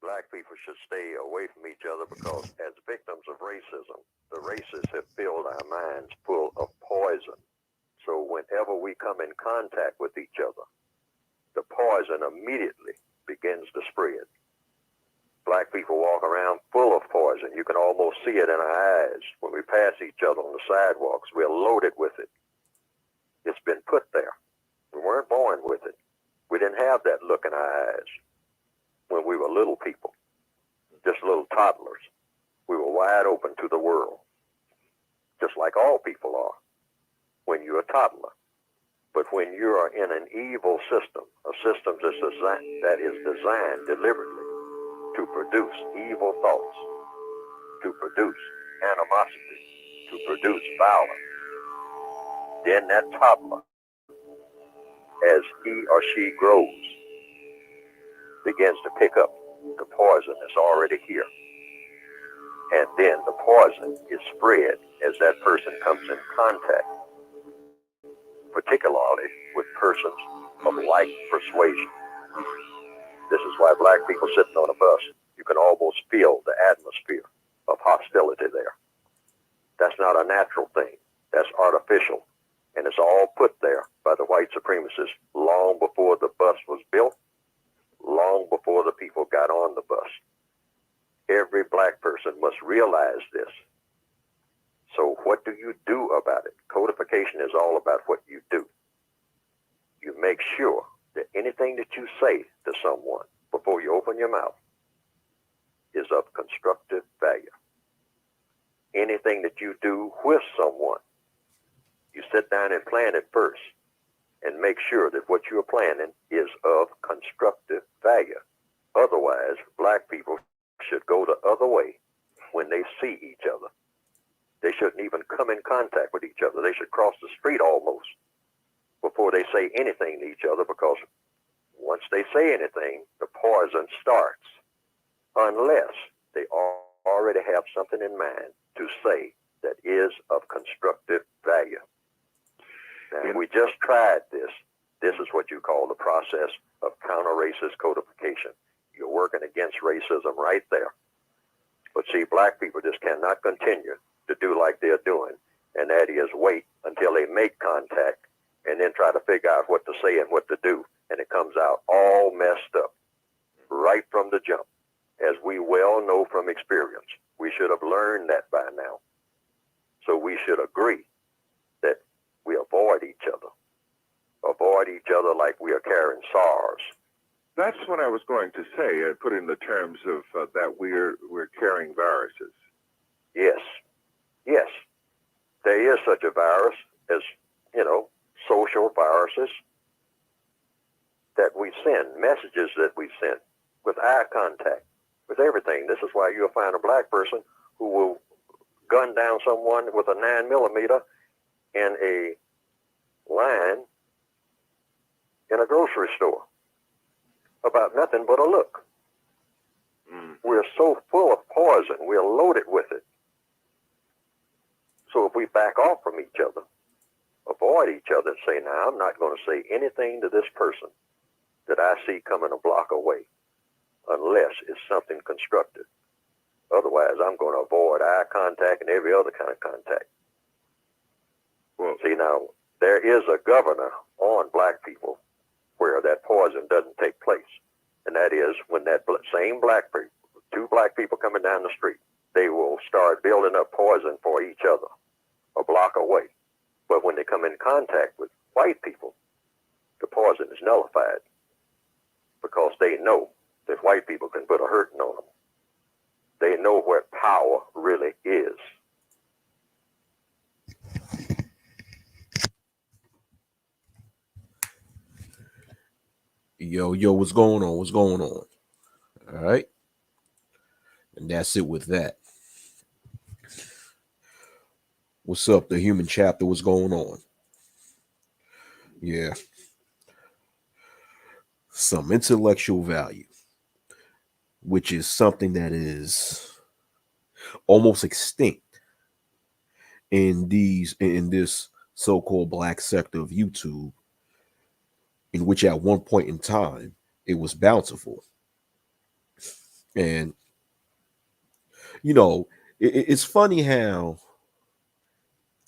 Black people should stay away from each other because as victims of racism, the racists have filled our minds full of poison. So whenever we come in contact with each other, the poison immediately begins to spread. Black people walk around full of poison. You can almost see it in our eyes. When we pass each other on the sidewalks, we're loaded with it. It's been put there. We weren't born with it. We didn't have that look in our eyes when we were little people, just little toddlers. We were wide open to the world, just like all people are when you're a toddler. But when you are in an evil system, a system that is designed deliberately to produce evil thoughts, to produce animosity, to produce violence, then that toddler, as he or she grows, begins to pick up the poison that's already here. And then the poison is spread as that person comes in contact, particularly with persons of like persuasion. This is why black people sitting on a bus, you can almost feel the atmosphere of hostility there. That's not a natural thing. That's artificial. And it's all put there by the white supremacists long before the bus was built, long before the people got on the bus. Every black person must realize this. So what do you do about it? Codification is all about what you do. You make sure that anything that you say to someone before you open your mouth is of constructive value. Anything that you do with someone, you sit down and plan it first and make sure that what you're planning is of constructive value. Otherwise, black people should go the other way when they see each other. They shouldn't even come in contact with each other. They should cross the street almost before they say anything to each other, because once they say anything, the poison starts, unless they already have something in mind to say that is of constructive value. Now, we just tried this. This is what you call the process of counter-racist codification. You're working against racism right there. But see, black people just cannot continue to do like they're doing, and that is wait until they make contact and then try to figure out what to say and what to do, and it comes out all messed up right from the jump. As we well know from experience, we should have learned that by now. So we should agree that we avoid each other like we are carrying SARS. That's what I was going to say, put in the terms of that we're carrying viruses. Yes. There is such a virus as, social viruses that we send, messages that we send with eye contact, with everything. This is why you'll find a black person who will gun down someone with a 9mm in a line in a grocery store about nothing but a look. We're so full of poison. We're loaded with it. So if we back off from each other, avoid each other, and say, now, I'm not going to say anything to this person that I see coming a block away unless it's something constructive. Otherwise, I'm going to avoid eye contact and every other kind of contact. Well, see, now, there is a governor on black people where that poison doesn't take place. And that is when that same black people, two black people coming down the street, they will start building up poison for each other a block away. But when they come in contact with white people, the poison is nullified because they know that white people can put a hurting on them. They know where power really is. Yo, what's going on? What's going on? All right. And that's it with that. What's up, the human chapter? What's going on? Yeah. Some intellectual value, which is something that is almost extinct in this so-called black sector of YouTube, in which at one point in time it was bountiful. And you know, it's funny how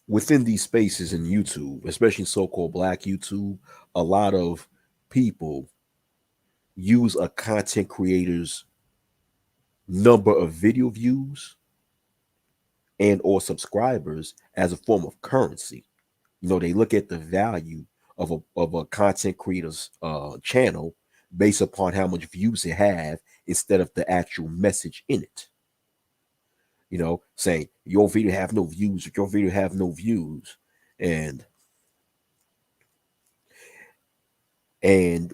within these spaces in YouTube, especially so-called Black YouTube, a lot of people use a content creator's number of video views and or subscribers as a form of currency. You know, they look at the value of a content creator's channel based upon how much views it have instead of the actual message in it. You know, saying your video have no views, your video have no views, and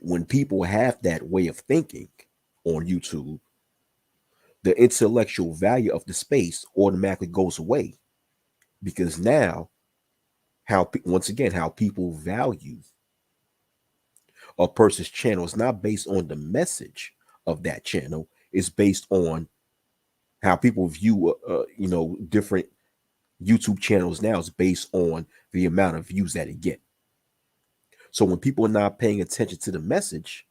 when people have that way of thinking on YouTube, the intellectual value of the space automatically goes away because now once again how people value a person's channel is not based on the message of that channel. It's based on how people view different YouTube channels now is based on the amount of views that it get. So when people are not paying attention to the message,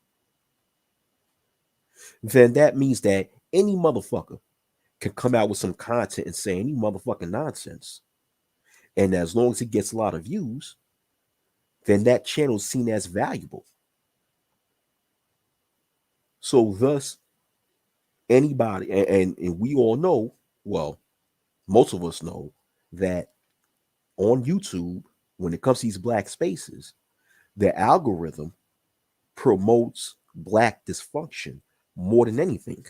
then that means that any motherfucker can come out with some content and say any motherfucking nonsense. And as long as it gets a lot of views, then that channel is seen as valuable. So thus, anybody, and we all know, well, most of us know that on YouTube, when it comes to these Black spaces, the algorithm promotes Black dysfunction more than anything.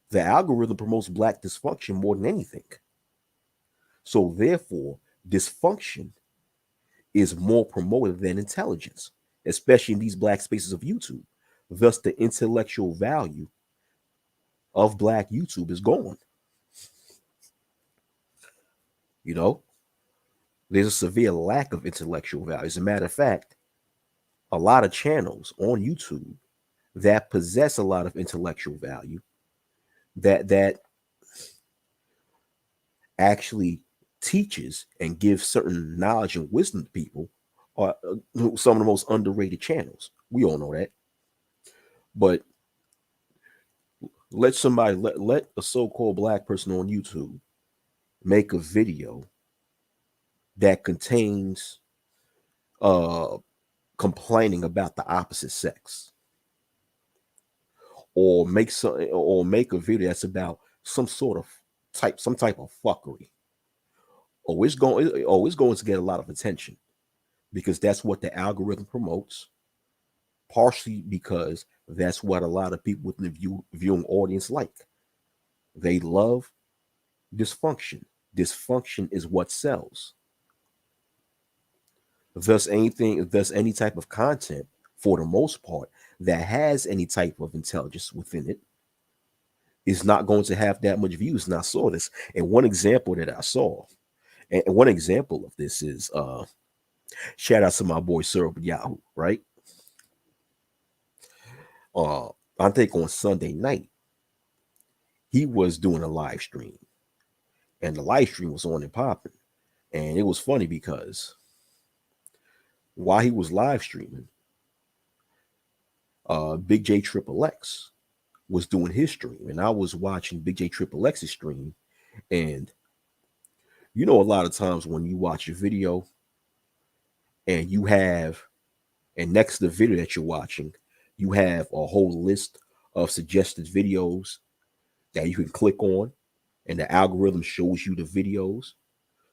The algorithm promotes Black dysfunction more than anything. So therefore, dysfunction is more promoted than intelligence, especially in these Black spaces of YouTube. Thus, the intellectual value of Black YouTube is gone. You know, there's a severe lack of intellectual value. As a matter of fact, a lot of channels on YouTube that possess a lot of intellectual value that actually teaches and gives certain knowledge and wisdom to people are some of the most underrated channels. We all know that. But let a so-called Black person on YouTube make a video that contains complaining about the opposite sex, or make a video that's about some type of fuckery. It's going to get a lot of attention because that's what the algorithm promotes, partially because that's what a lot of people within the viewing audience like. They love dysfunction. Dysfunction is what sells. Thus, any type of content, for the most part, that has any type of intelligence within it is not going to have that much views. And I saw this. And one example that I saw, and one example of this is shout out to my boy Sir Yahoo, right? I think on Sunday night, he was doing a live stream. And the live stream was on and popping. And it was funny because while he was live streaming, Big J Triple X was doing his stream, and I was watching Big J Triple X's stream. And you know, a lot of times when you watch a video and next to the video that you're watching, you have a whole list of suggested videos that you can click on, and the algorithm shows you the videos.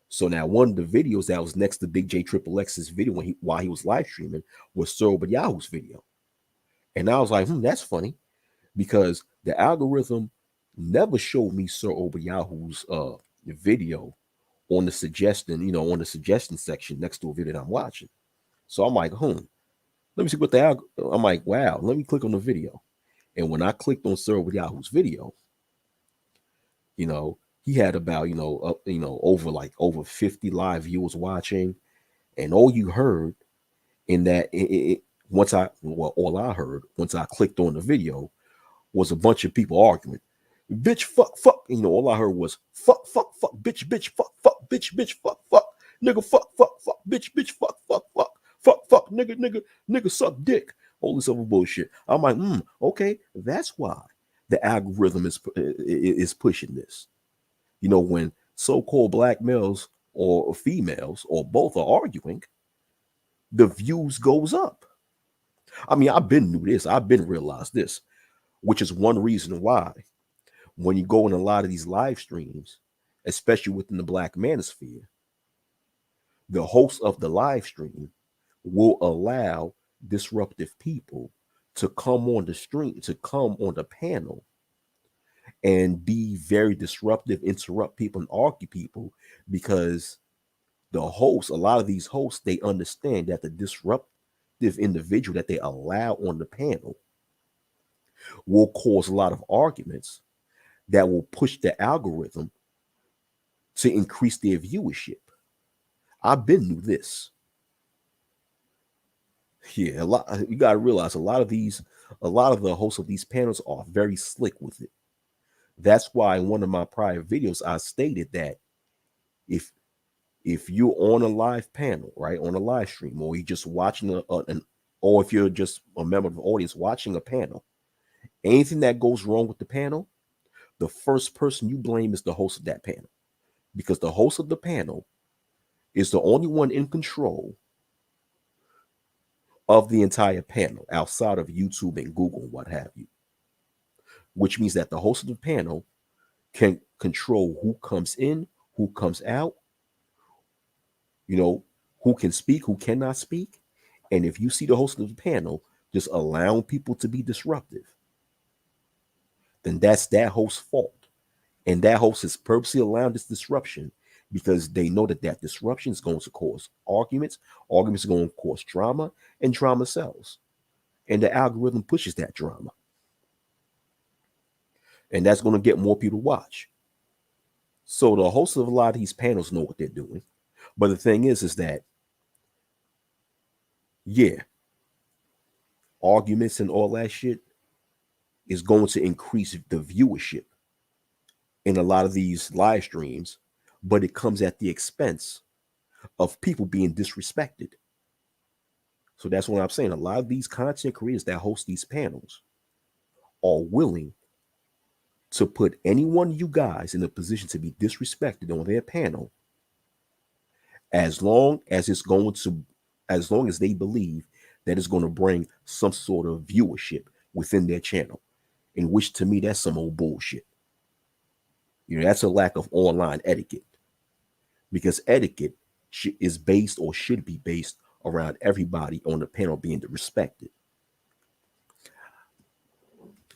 So now one of the videos that was next to Big J Triple X's video while he was live streaming was Sir Yahoo's video. And I was like, that's funny, because the algorithm never showed me Sir Yahoo's video on the suggestion section next to a video that I'm watching. So I'm like, let me see what I'm like, wow, let me click on the video. And when I clicked on Sir Yahoo's video, he had about, over 50 live viewers watching. And all you heard in that, all I heard once I clicked on the video was a bunch of people arguing. Bitch, fuck, all I heard was fuck, bitch, fuck, bitch, fuck, nigga, fuck, bitch, fuck, nigga, suck dick. All this other bullshit. I'm like, okay, that's why the algorithm is pushing this. You know, when so-called black males or females or both are arguing, the views goes up. I mean, I've been knew this. I've been realized this, which is one reason why when you go in a lot of these live streams, especially within the black manosphere, the host of the live stream will allow disruptive people to come on the stream, to come on the panel and be very disruptive, interrupt people and argue people, because the hosts, a lot of these hosts, they understand that the disruptive individual that they allow on the panel will cause a lot of arguments that will push the algorithm to increase their viewership. I've been through this. Yeah, a lot. You got to realize a lot of the hosts of these panels are very slick with it. That's why in one of my prior videos I stated that if you're on a live panel, right, on a live stream, or you're just watching or if you're just a member of the audience watching a panel, anything that goes wrong with the panel, the first person you blame is the host of that panel, because the host of the panel is the only one in control of the entire panel outside of YouTube and Google and what have you, which means that the host of the panel can control who comes in, who comes out, you know, who can speak, who cannot speak. And if you see the host of the panel just allowing people to be disruptive, then that's that host's fault. And that host is purposely allowing this disruption because they know that that disruption is going to cause arguments. Arguments are going to cause drama, and drama sells. And the algorithm pushes that drama. And that's going to get more people to watch. So the hosts of a lot of these panels know what they're doing. But the thing is that, yeah, arguments and all that shit is going to increase the viewership in a lot of these live streams, but it comes at the expense of people being disrespected. So that's what I'm saying. A lot of these content creators that host these panels are willing to put any one of you guys in a position to be disrespected on their panel, as long as they believe that it's going to bring some sort of viewership within their channel, in which to me, that's some old bullshit. You know, that's a lack of online etiquette, because etiquette is based, or should be based, around everybody on the panel being respected.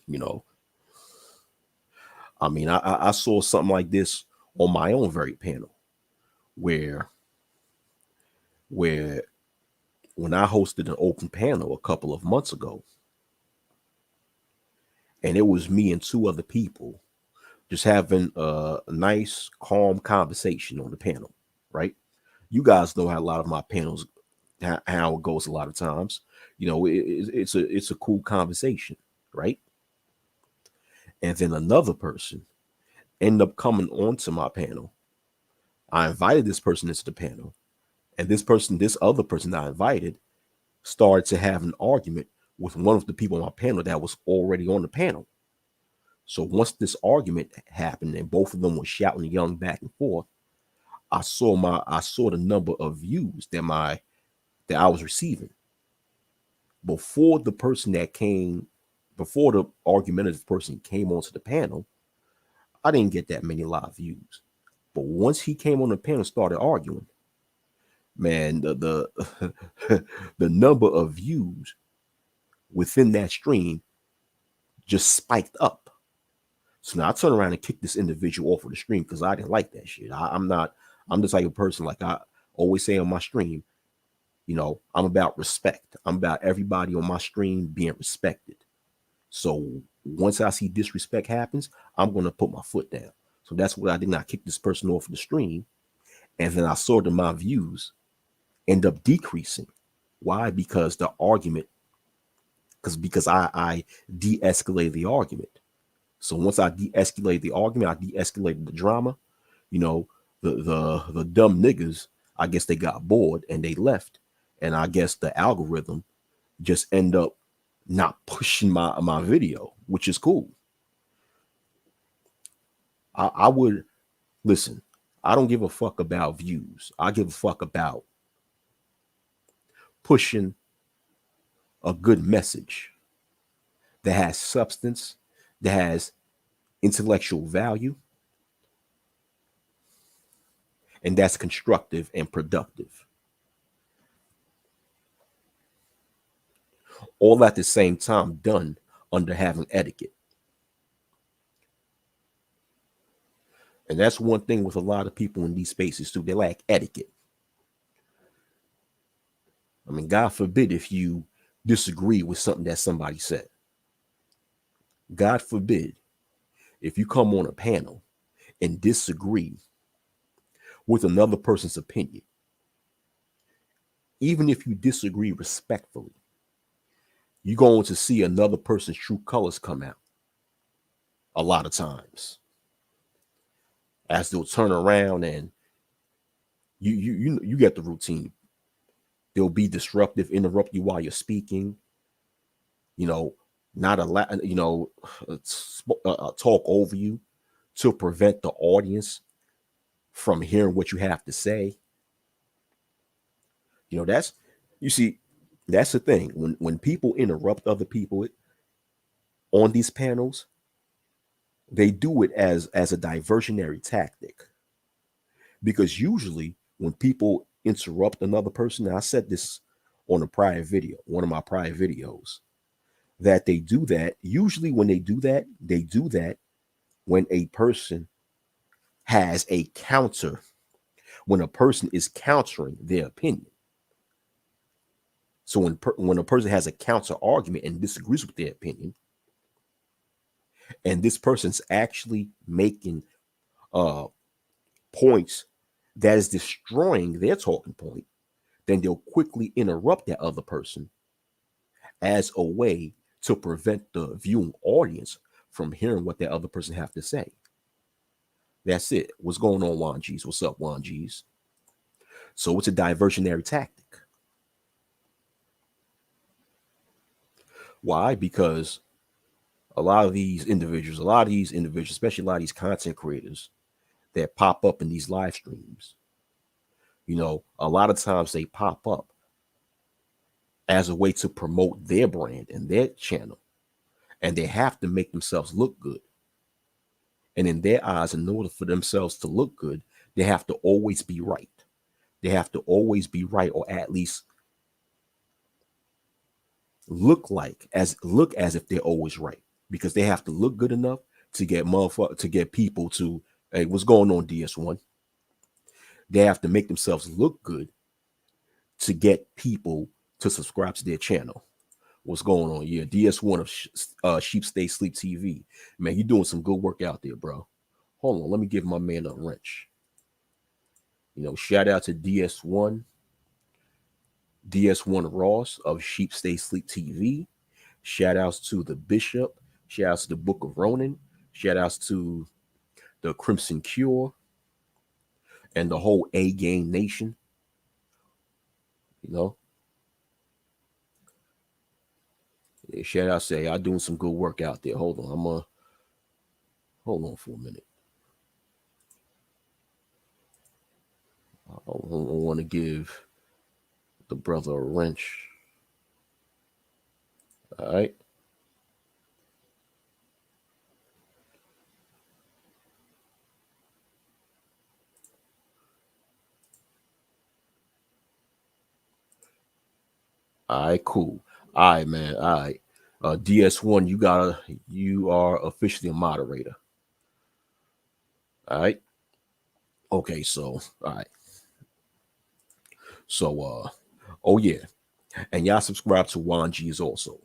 You know, I mean, I saw something like this on my own very panel, where when I hosted an open panel a couple of months ago, and it was me and two other people just having a nice, calm conversation on the panel, right? You guys know how a lot of my panels, how it goes a lot of times. You know, it's a cool conversation, right? And then another person ended up coming onto my panel. I invited this person into the panel, and this other person I invited started to have an argument with one of the people on my panel that was already on the panel. So once this argument happened and both of them were shouting and yelling back and forth, I saw the number of views that I was receiving. Before the argumentative person came onto the panel, I didn't get that many live views. But once he came on the panel and started arguing, man, the the number of views within that stream just spiked up. So now I turned around and kicked this individual off of the stream because I didn't like that shit. I'm the type of person, like I always say on my stream, you know, I'm about respect. I'm about everybody on my stream being respected. So once I see disrespect happens, I'm going to put my foot down. So that's what I did. Not kick this person off of the stream. And then I saw that my views end up decreasing. Why? Because the argument, because I de-escalated the argument. So once I de-escalated the argument, I de-escalated the drama. You know, the dumb niggas, I guess they got bored and they left. And I guess the algorithm just end up not pushing my video, which is cool. I would listen. I don't give a fuck about views. I give a fuck about pushing a good message that has substance, that has intellectual value, and that's constructive and productive. All at the same time, done under having etiquette. And that's one thing with a lot of people in these spaces too. They lack etiquette. I mean, God forbid if you disagree with something that somebody said. God forbid if you come on a panel and disagree with another person's opinion, even if you disagree respectfully, you're going to see another person's true colors come out a lot of times, as they'll turn around and you get the routine. They'll be disruptive, interrupt you while you're speaking, you know, not allow, talk over you to prevent the audience from hearing what you have to say. You know, that's, you see, that's the thing. When people interrupt other people on these panels, they do it as a diversionary tactic. Because usually when people interrupt another person, and I said this on a prior video, one of my prior videos, that they do that. Usually when they do that when a person has a counter, when a person is countering their opinion. So when a person has a counter argument and disagrees with their opinion, and this person's actually making points that is destroying their talking point, then they'll quickly interrupt that other person as a way to prevent the viewing audience from hearing what that other person have to say. That's it. What's going on, Juan G's? What's up, Juan G's? So it's a diversionary tactic. Why? Because a lot of these individuals, especially a lot of these content creators that pop up in these live streams, you know, a lot of times they pop up as a way to promote their brand and their channel. And they have to make themselves look good. And in their eyes, in order for themselves to look good, they have to always be right. They have to always be right, or at least look as if they're always right, because they have to look good enough to get people to, hey, what's going on, DS1? They have to make themselves look good to get people to subscribe to their channel. What's going on? Yeah, DS1 of Sheep Stay Sleep TV. Man, you doing some good work out there, bro. Hold on, let me give my man a wrench. You know, shout out to DS1 Ross of Sheep Stay Sleep TV. Shout outs to the Bishop. Shout outs to the Book of Ronin. Shout outs to the Crimson Cure and the whole A Game Nation. You know, yeah, shout out, say y'all doing some good work out there. Hold on, hold on for a minute. I want to give the brother a wrench. All right. All right, cool. All right, man. All right. DS1, you are officially a moderator. All right. Okay, so all right. So oh yeah. And y'all subscribe to Juan G's also.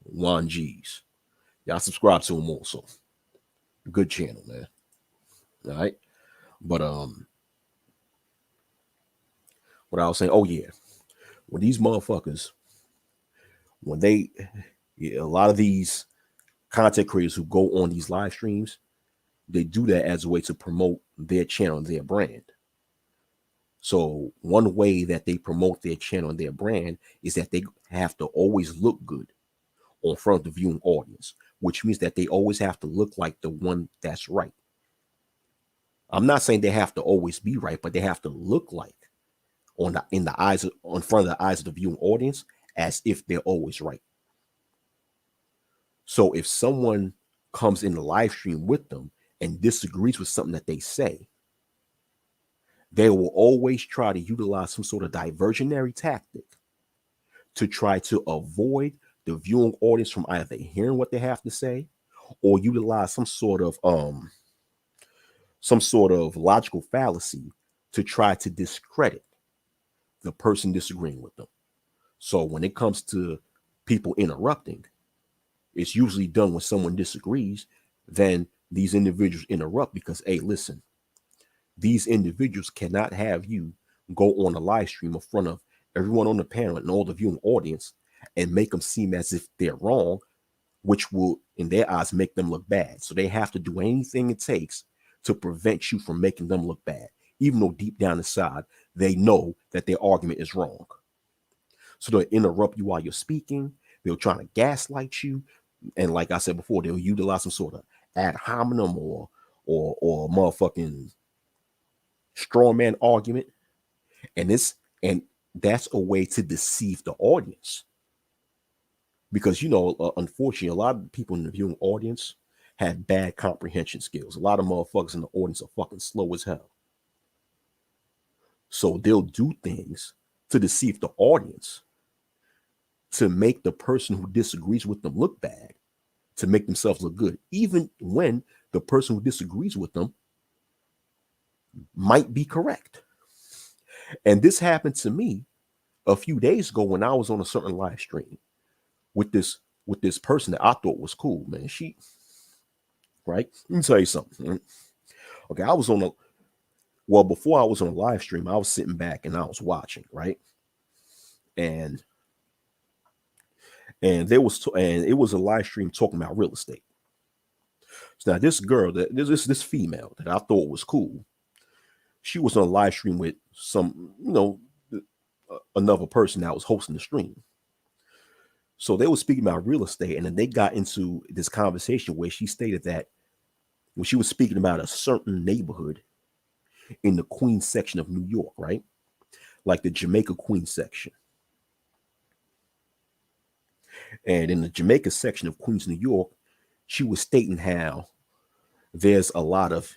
Juan G's. Y'all subscribe to him also. Good channel, man. All right. But what I was saying, oh yeah. When these motherfuckers, a lot of these content creators who go on these live streams, they do that as a way to promote their channel and their brand. So one way that they promote their channel and their brand is that they have to always look good in front of the viewing audience, which means that they always have to look like the one that's right. I'm not saying they have to always be right, but they have to look like in the eyes in front of the eyes of the viewing audience as if they're always right. So if someone comes in the live stream with them and disagrees with something that they say, they will always try to utilize some sort of diversionary tactic to try to avoid the viewing audience from either hearing what they have to say or utilize some sort of logical fallacy to try to discredit the person disagreeing with them. So when it comes to people interrupting, it's usually done when someone disagrees. Then these individuals interrupt because, hey, listen, these individuals cannot have you go on a live stream in front of everyone on the panel and all the viewing audience and make them seem as if they're wrong, which will, in their eyes, make them look bad. So they have to do anything it takes to prevent you from making them look bad, even though deep down inside, they know that their argument is wrong. So they'll interrupt you while you're speaking. They'll try to gaslight you. And like I said before, they'll utilize some sort of ad hominem or motherfucking straw man argument. And that's a way to deceive the audience. Because, unfortunately, a lot of people in the viewing audience have bad comprehension skills. A lot of motherfuckers in the audience are fucking slow as hell. So they'll do things to deceive the audience, to make the person who disagrees with them look bad, to make themselves look good, even when the person who disagrees with them might be correct. And this happened to me a few days ago when I was on a certain live stream with this person that I thought was cool, man. Right? Let me tell you something. Okay, before I was on a live stream, I was sitting back and I was watching, right? And it was a live stream talking about real estate. So now this girl, this female that I thought was cool, she was on a live stream with some, another person that was hosting the stream. So they were speaking about real estate, and then they got into this conversation where she stated that when she was speaking about a certain neighborhood in the Queens section of New York, right? Like the Jamaica Queens section. And in the Jamaica section of Queens, New York, she was stating how there's a lot of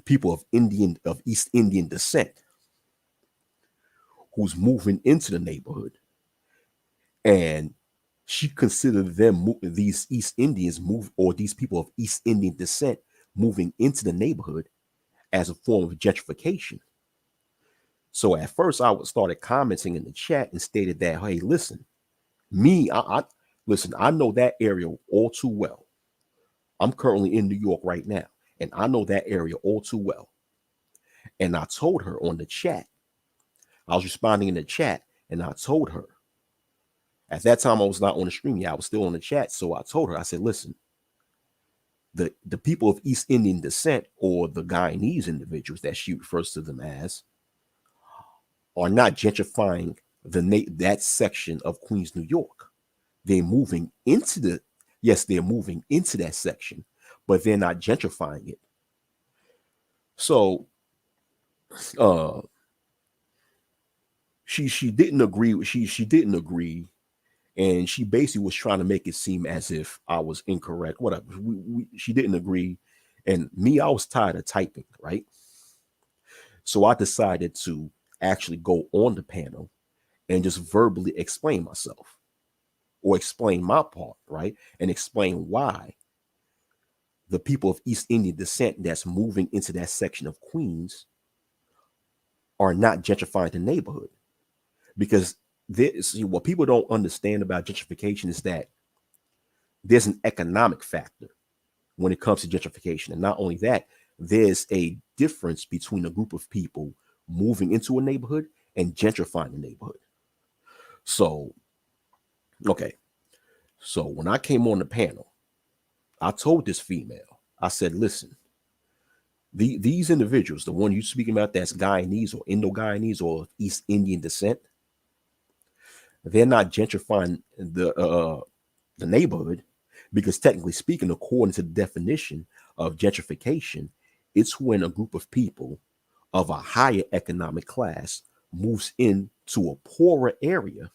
people of East Indian descent who's moving into the neighborhood, and she considered these East Indians these people of East Indian descent moving into the neighborhood as a form of gentrification. So at first, I started commenting in the chat and stated that, hey, listen, I know that area all too well. I'm currently in New York right now, and I know that area all too well. And I told her on the chat, I was responding in the chat, and I told her, at that time I was not on the stream yet, I was still on the chat. So I told her, I said, listen, the people of East Indian descent, or the Guyanese individuals that she refers to them as, are not gentrifying that section of Queens, New York. They're moving into that section, but they're not gentrifying it. So she didn't agree. She didn't agree, and she basically was trying to make it seem as if I was incorrect. Whatever. She didn't agree, and me, I was tired of typing, right? So I decided to actually go on the panel and just verbally explain myself, or explain my part, right? And explain why the people of East Indian descent that's moving into that section of Queens are not gentrifying the neighborhood. Because what people don't understand about gentrification is that there's an economic factor when it comes to gentrification. And not only that, there's a difference between a group of people moving into a neighborhood and gentrifying the neighborhood. So, okay. So when I came on the panel, I told this female, I said, listen, these individuals, the one you're speaking about that's Guyanese or Indo-Guyanese or East Indian descent, they're not gentrifying the neighborhood, because technically speaking, according to the definition of gentrification, It's when a group of people of a higher economic class moves into a poorer area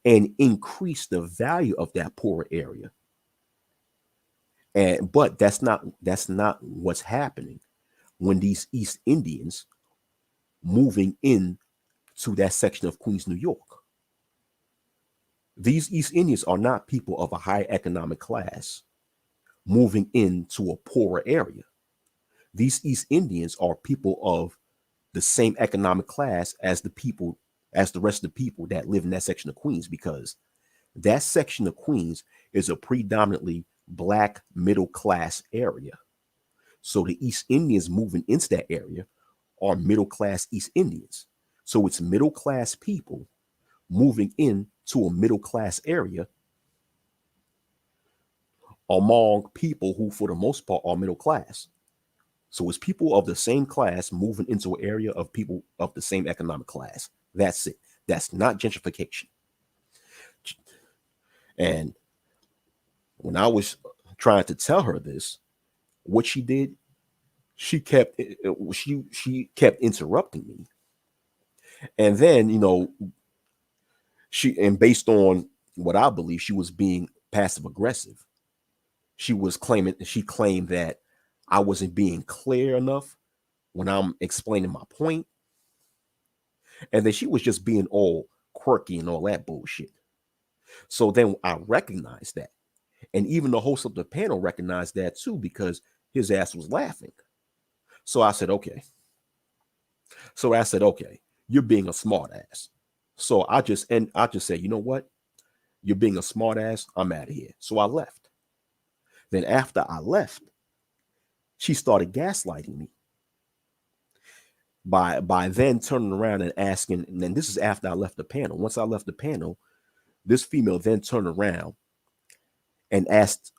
and increase the value of that poorer area. And but that's not what's happening when these East Indians moving in to that section of Queens, New York. These East Indians are not people of a high economic class moving into a poorer area. These East Indians are people of the same economic class as the rest of the people that live in that section of Queens, because that section of Queens is a predominantly black middle class area. So the East Indians moving into that area are middle class East Indians. So it's middle class people moving into a middle class area among people who, for the most part, are middle class. So it's people of the same class moving into an area of people of the same economic class. That's it. That's not gentrification. And when I was trying to tell her this, what she did, she kept interrupting me. And then, based on what I believe, she was being passive aggressive. She claimed that I wasn't being clear enough when I'm explaining my point, and then she was just being all quirky and all that bullshit. So then I recognized that. And even the host of the panel recognized that too, because his ass was laughing. So I said, okay. You're being a smart ass. So I just said, you know what? You're being a smart ass. I'm out of here. So I left. Then after I left, she started gaslighting me by then turning around and asking, and then this is after I left the panel. Once I left the panel, this female then turned around and asked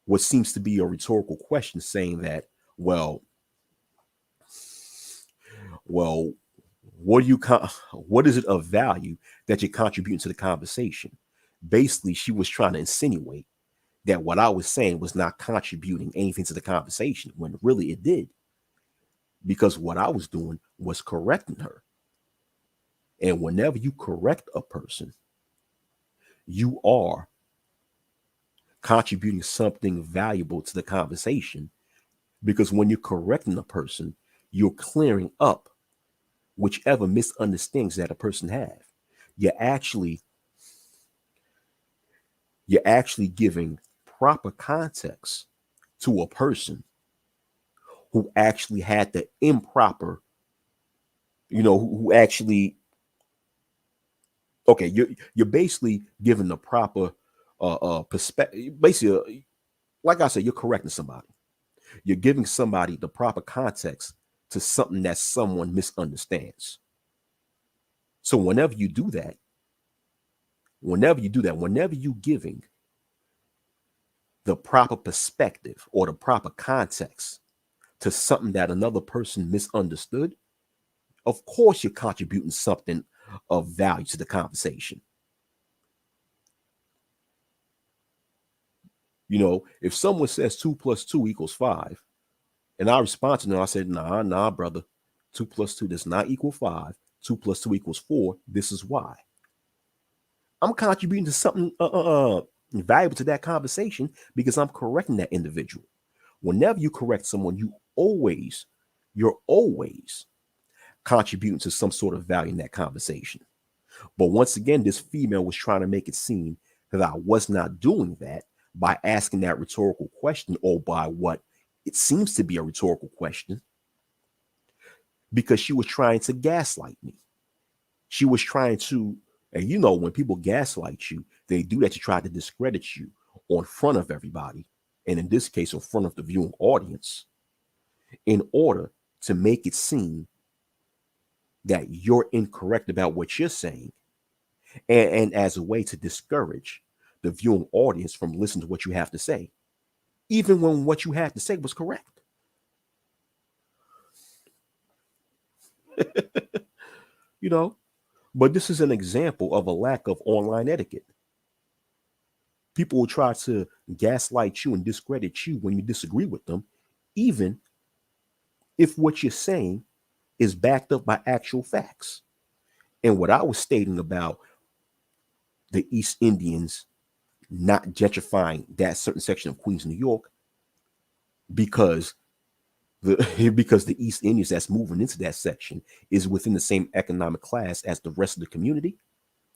what seems to be a rhetorical question, saying that, well, well, what is it of value that you're contributing to the conversation? Basically, she was trying to insinuate that what I was saying was not contributing anything to the conversation, when really it did, because what I was doing was correcting her. And whenever you correct a person, you are contributing something valuable to the conversation, because when you're correcting a person, you're clearing up whichever misunderstandings that a person have. You're actually giving proper context to a person who actually had the improper, who actually, okay, you're basically giving the proper perspective. Basically, like I said, you're correcting somebody. You're giving somebody the proper context to something that someone misunderstands. So whenever you do that, whenever you giving the proper perspective or the proper context to something that another person misunderstood, of course you're contributing something of value to the conversation. If someone says 2 + 2 = 5, and I respond to them, I said, nah, brother, 2 + 2 does not equal 5. 2 + 2 = 4. This is why. I'm contributing to something valuable to that conversation, because I'm correcting that individual. Whenever you correct someone, you're always contributing to some sort of value in that conversation. But once again, this female was trying to make it seem that I was not doing that by asking that rhetorical question, or by what it seems to be a rhetorical question, because she was trying to gaslight me. She was trying to, and when people gaslight you, they do that to try to discredit you on front of everybody, and in this case, in front of the viewing audience, in order to make it seem that you're incorrect about what you're saying, and as a way to discourage the viewing audience from listening to what you have to say, even when what you had to say was correct. you know, but this is an example of a lack of online etiquette. People will try to gaslight you and discredit you when you disagree with them, even if what you're saying is backed up by actual facts. And what I was stating about the East Indians not gentrifying that certain section of Queens, New York, because because the East Indians that's moving into that section is within the same economic class as the rest of the community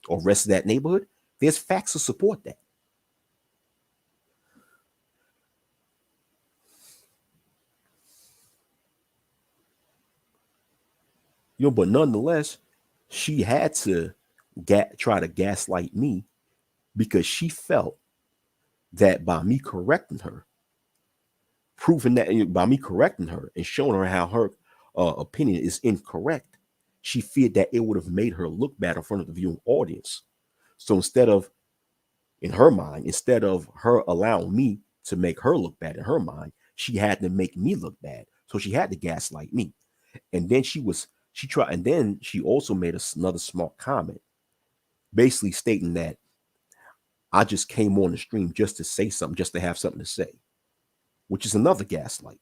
or rest of that neighborhood, there's facts to support that. But nonetheless, she had to try to gaslight me because she felt that by me correcting her, proving that by me correcting her and showing her how her opinion is incorrect, she feared that it would have made her look bad in front of the viewing audience. So in her mind, instead of her allowing me to make her look bad in her mind, she had to make me look bad. So she had to gaslight me. And then and then she also made another smart comment, basically stating that I just came on the stream just to say something, just to have something to say, which is another gaslight.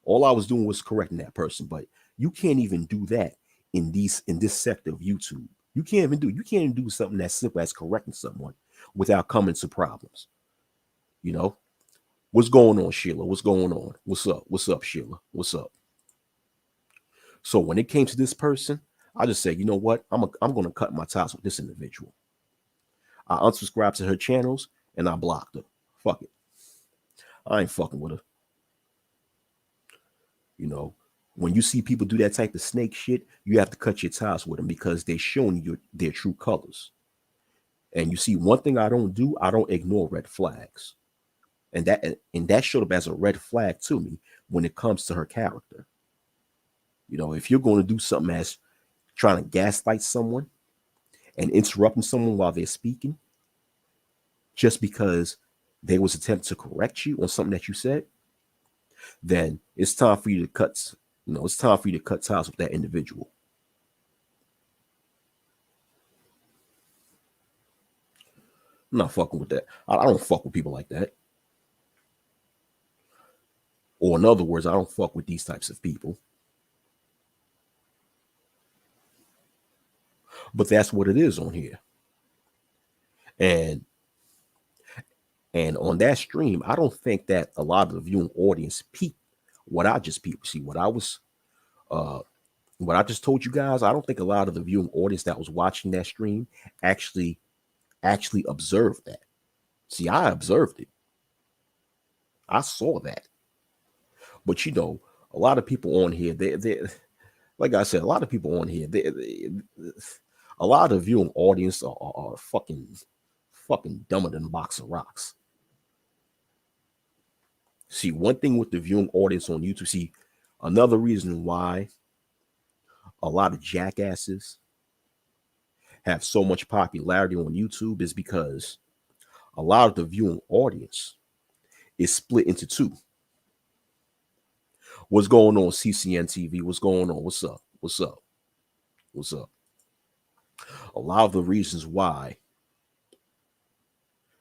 All I was doing was correcting that person, but you can't even do that in this sector of YouTube. You can't even do something as simple as correcting someone without coming to problems. What's going on, Sheila? What's going on? What's up? What's up, Sheila? What's up? So when it came to this person, I just said, you know what? I'm gonna cut my ties with this individual. I unsubscribed to her channels and I blocked her. Fuck it. I ain't fucking with her. When you see people do that type of snake shit, you have to cut your ties with them because they're showing you their true colors. And you see, one thing I don't do, I don't ignore red flags. And that showed up as a red flag to me when it comes to her character. If you're going to do something as trying to gaslight someone and interrupting someone while they're speaking, just because they was attempt to correct you on something that you said, then it's time for you to cut ties with that individual. I'm not fucking with that. I don't fuck with people like that. Or in other words, I don't fuck with these types of people. But that's what it is on here. And on that stream, I don't think that a lot of the viewing audience peeped what I just peeped. See, what I just told you guys, I don't think a lot of the viewing audience that was watching that stream actually observed that. See, I observed it. I saw that. But a lot of people on here, they like I said, a lot of people on here, a lot of viewing audience are fucking dumber than a box of rocks. See, one thing with the viewing audience on YouTube, see, another reason why a lot of jackasses have so much popularity on YouTube is because a lot of the viewing audience is split into two. What's going on, CCN TV? What's going on? What's up? What's up? What's up? A lot of the reasons why,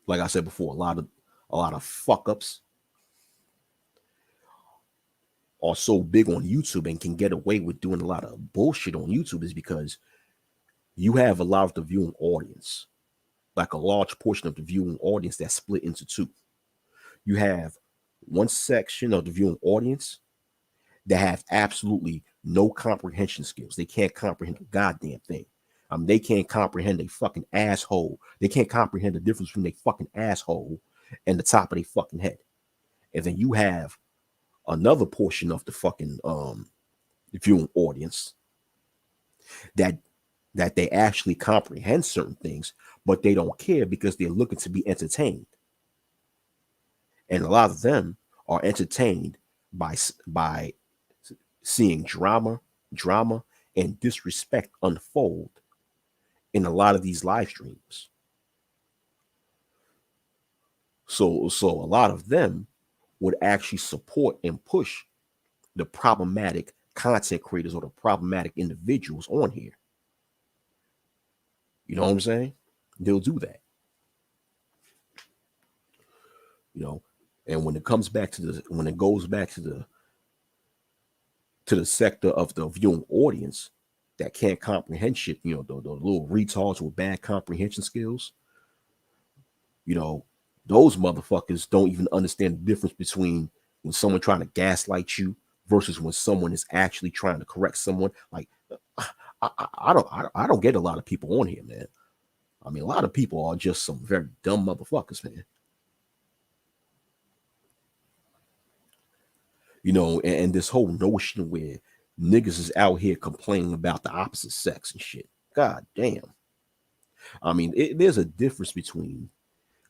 like I said before, a lot of fuck ups are so big on YouTube and can get away with doing a lot of bullshit on YouTube is because you have a lot of the viewing audience, like a large portion of the viewing audience that's split into two. You have one section of the viewing audience that have absolutely no comprehension skills. They can't comprehend a goddamn thing. They can't comprehend a fucking asshole. They can't comprehend the difference between a fucking asshole and the top of their fucking head. And then you have another portion of the fucking viewing audience that they actually comprehend certain things, but they don't care because they're looking to be entertained. And a lot of them are entertained by seeing drama and disrespect unfold in a lot of these live streams. So a lot of them would actually support and push the problematic content creators or the problematic individuals on here. You know what I'm saying? They'll do that. you know. And when it comes back to when it goes back to the sector of the viewing audience that can't comprehend shit, the little retards with bad comprehension skills, you know, those motherfuckers don't even understand the difference between when someone trying to gaslight you versus when someone is actually trying to correct someone. Like, I don't get a lot of people on here, man. I mean, a lot of people are just some very dumb motherfuckers, man. And this whole notion where niggas is out here complaining about the opposite sex and shit. God damn. I mean, there's a difference between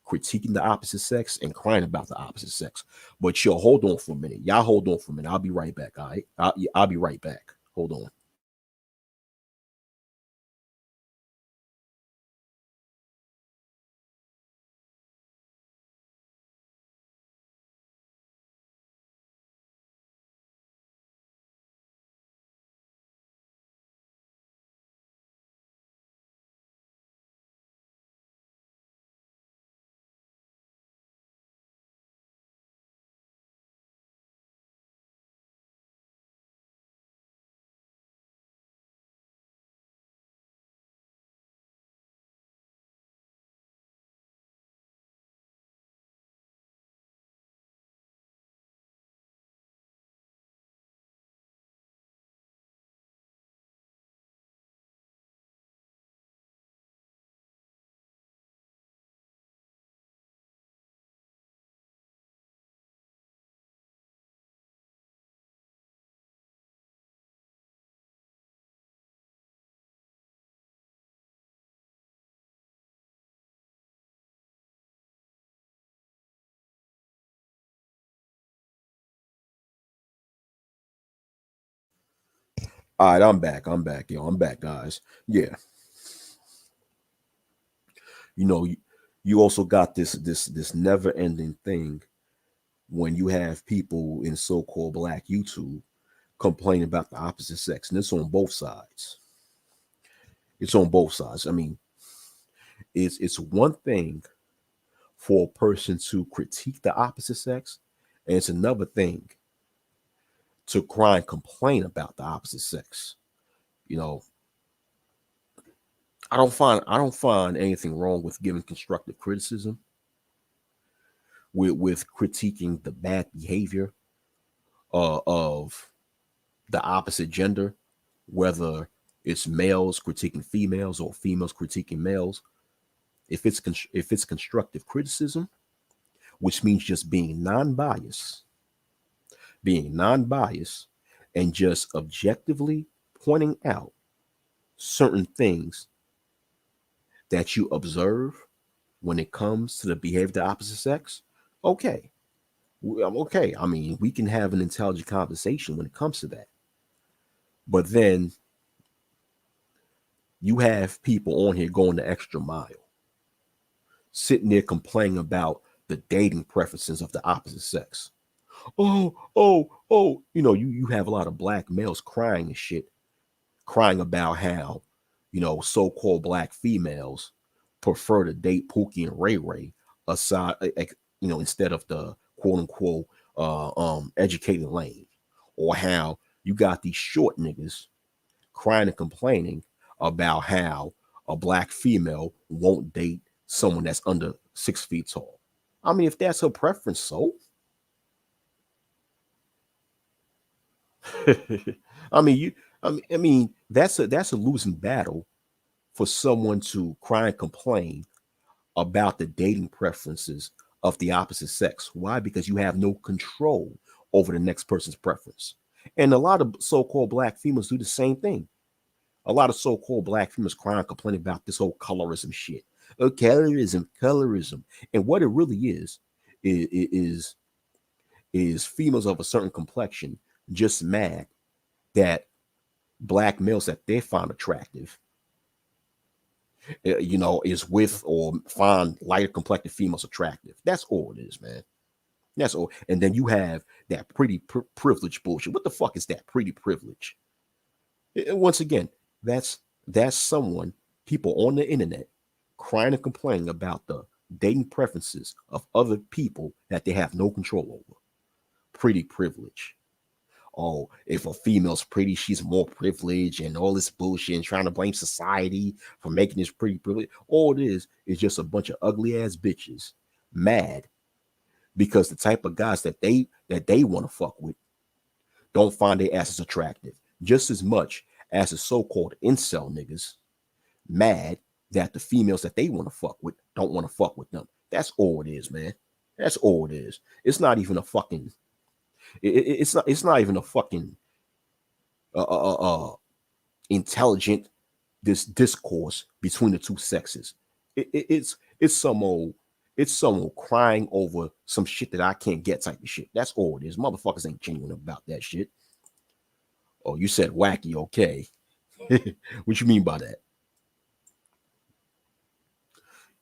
critiquing the opposite sex and crying about the opposite sex. But yo, hold on for a minute. Y'all hold on for a minute. I'll be right back. All right. I'll be right back. Hold on. All right, I'm back. I'm back, yo. I'm back, guys. Yeah. You know, you also got this never-ending thing when you have people in so-called black YouTube complain about the opposite sex, and it's on both sides. It's on both sides. I mean, it's one thing for a person to critique the opposite sex, and it's another thing to cry and complain about the opposite sex. You know, I don't find anything wrong with giving constructive criticism, with critiquing the bad behavior of the opposite gender, whether it's males critiquing females or females critiquing males. If it's constructive criticism, which means just being non-biased, and just objectively pointing out certain things that you observe when it comes to the behavior of the opposite sex. Okay, I'm okay. I mean, we can have an intelligent conversation when it comes to that. But then you have people on here going the extra mile, sitting there complaining about the dating preferences of the opposite sex. Oh, you have a lot of black males crying and shit, crying about how, so-called black females prefer to date Pookie and Ray Ray aside, instead of the quote unquote educated lane, or how you got these short niggas crying and complaining about how a black female won't date someone that's under 6 feet tall. I mean, if that's her preference, so I mean, that's a losing battle for someone to cry and complain about the dating preferences of the opposite sex. Why? Because you have no control over the next person's preference. And a lot of so-called black females do the same thing. A lot of so-called black females cry and complain about this whole colorism shit. Oh, colorism. And what it really is is females of a certain complexion just mad that black males that they find attractive, is with or find lighter complected females attractive. That's all it is, man. That's all. And then you have that pretty privilege bullshit. What the fuck is that pretty privilege? Once again, that's someone, people on the internet crying and complaining about the dating preferences of other people that they have no control over. Pretty privilege. Oh, if a female's pretty, she's more privileged and all this bullshit and trying to blame society for making this pretty privilege. All it is just a bunch of ugly ass bitches mad because the type of guys that they want to fuck with don't find their asses attractive. Just as much as the so-called incel niggas mad that the females that they want to fuck with don't want to fuck with them. That's all it is, man. That's all it is. It's not even a fucking. It's not even a fucking intelligent discourse between the two sexes. It's someone crying over some shit that I can't get type of shit. That's all it is. Motherfuckers ain't genuine about that shit. Oh, you said wacky, okay. What you mean by that?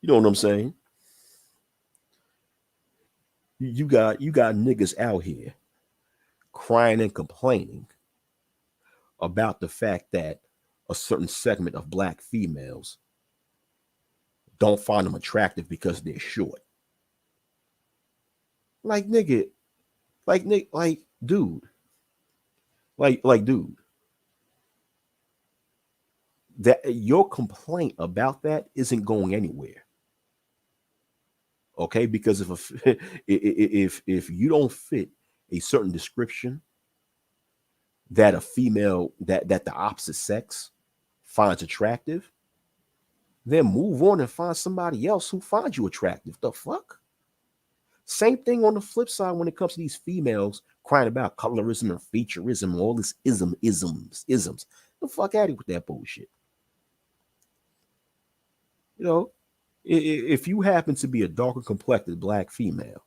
You know what I'm saying? You got niggas out here crying and complaining about the fact that a certain segment of black females don't find them attractive because they're short. Like nigga, dude. Dude. That your complaint about that isn't going anywhere. Okay, because if you don't fit a certain description that a female that the opposite sex finds attractive, then move on and find somebody else who finds you attractive. The fuck? Same thing on the flip side when it comes to these females crying about colorism and featureism and all this isms. The fuck out of here with that bullshit. You know, if you happen to be a darker complected black female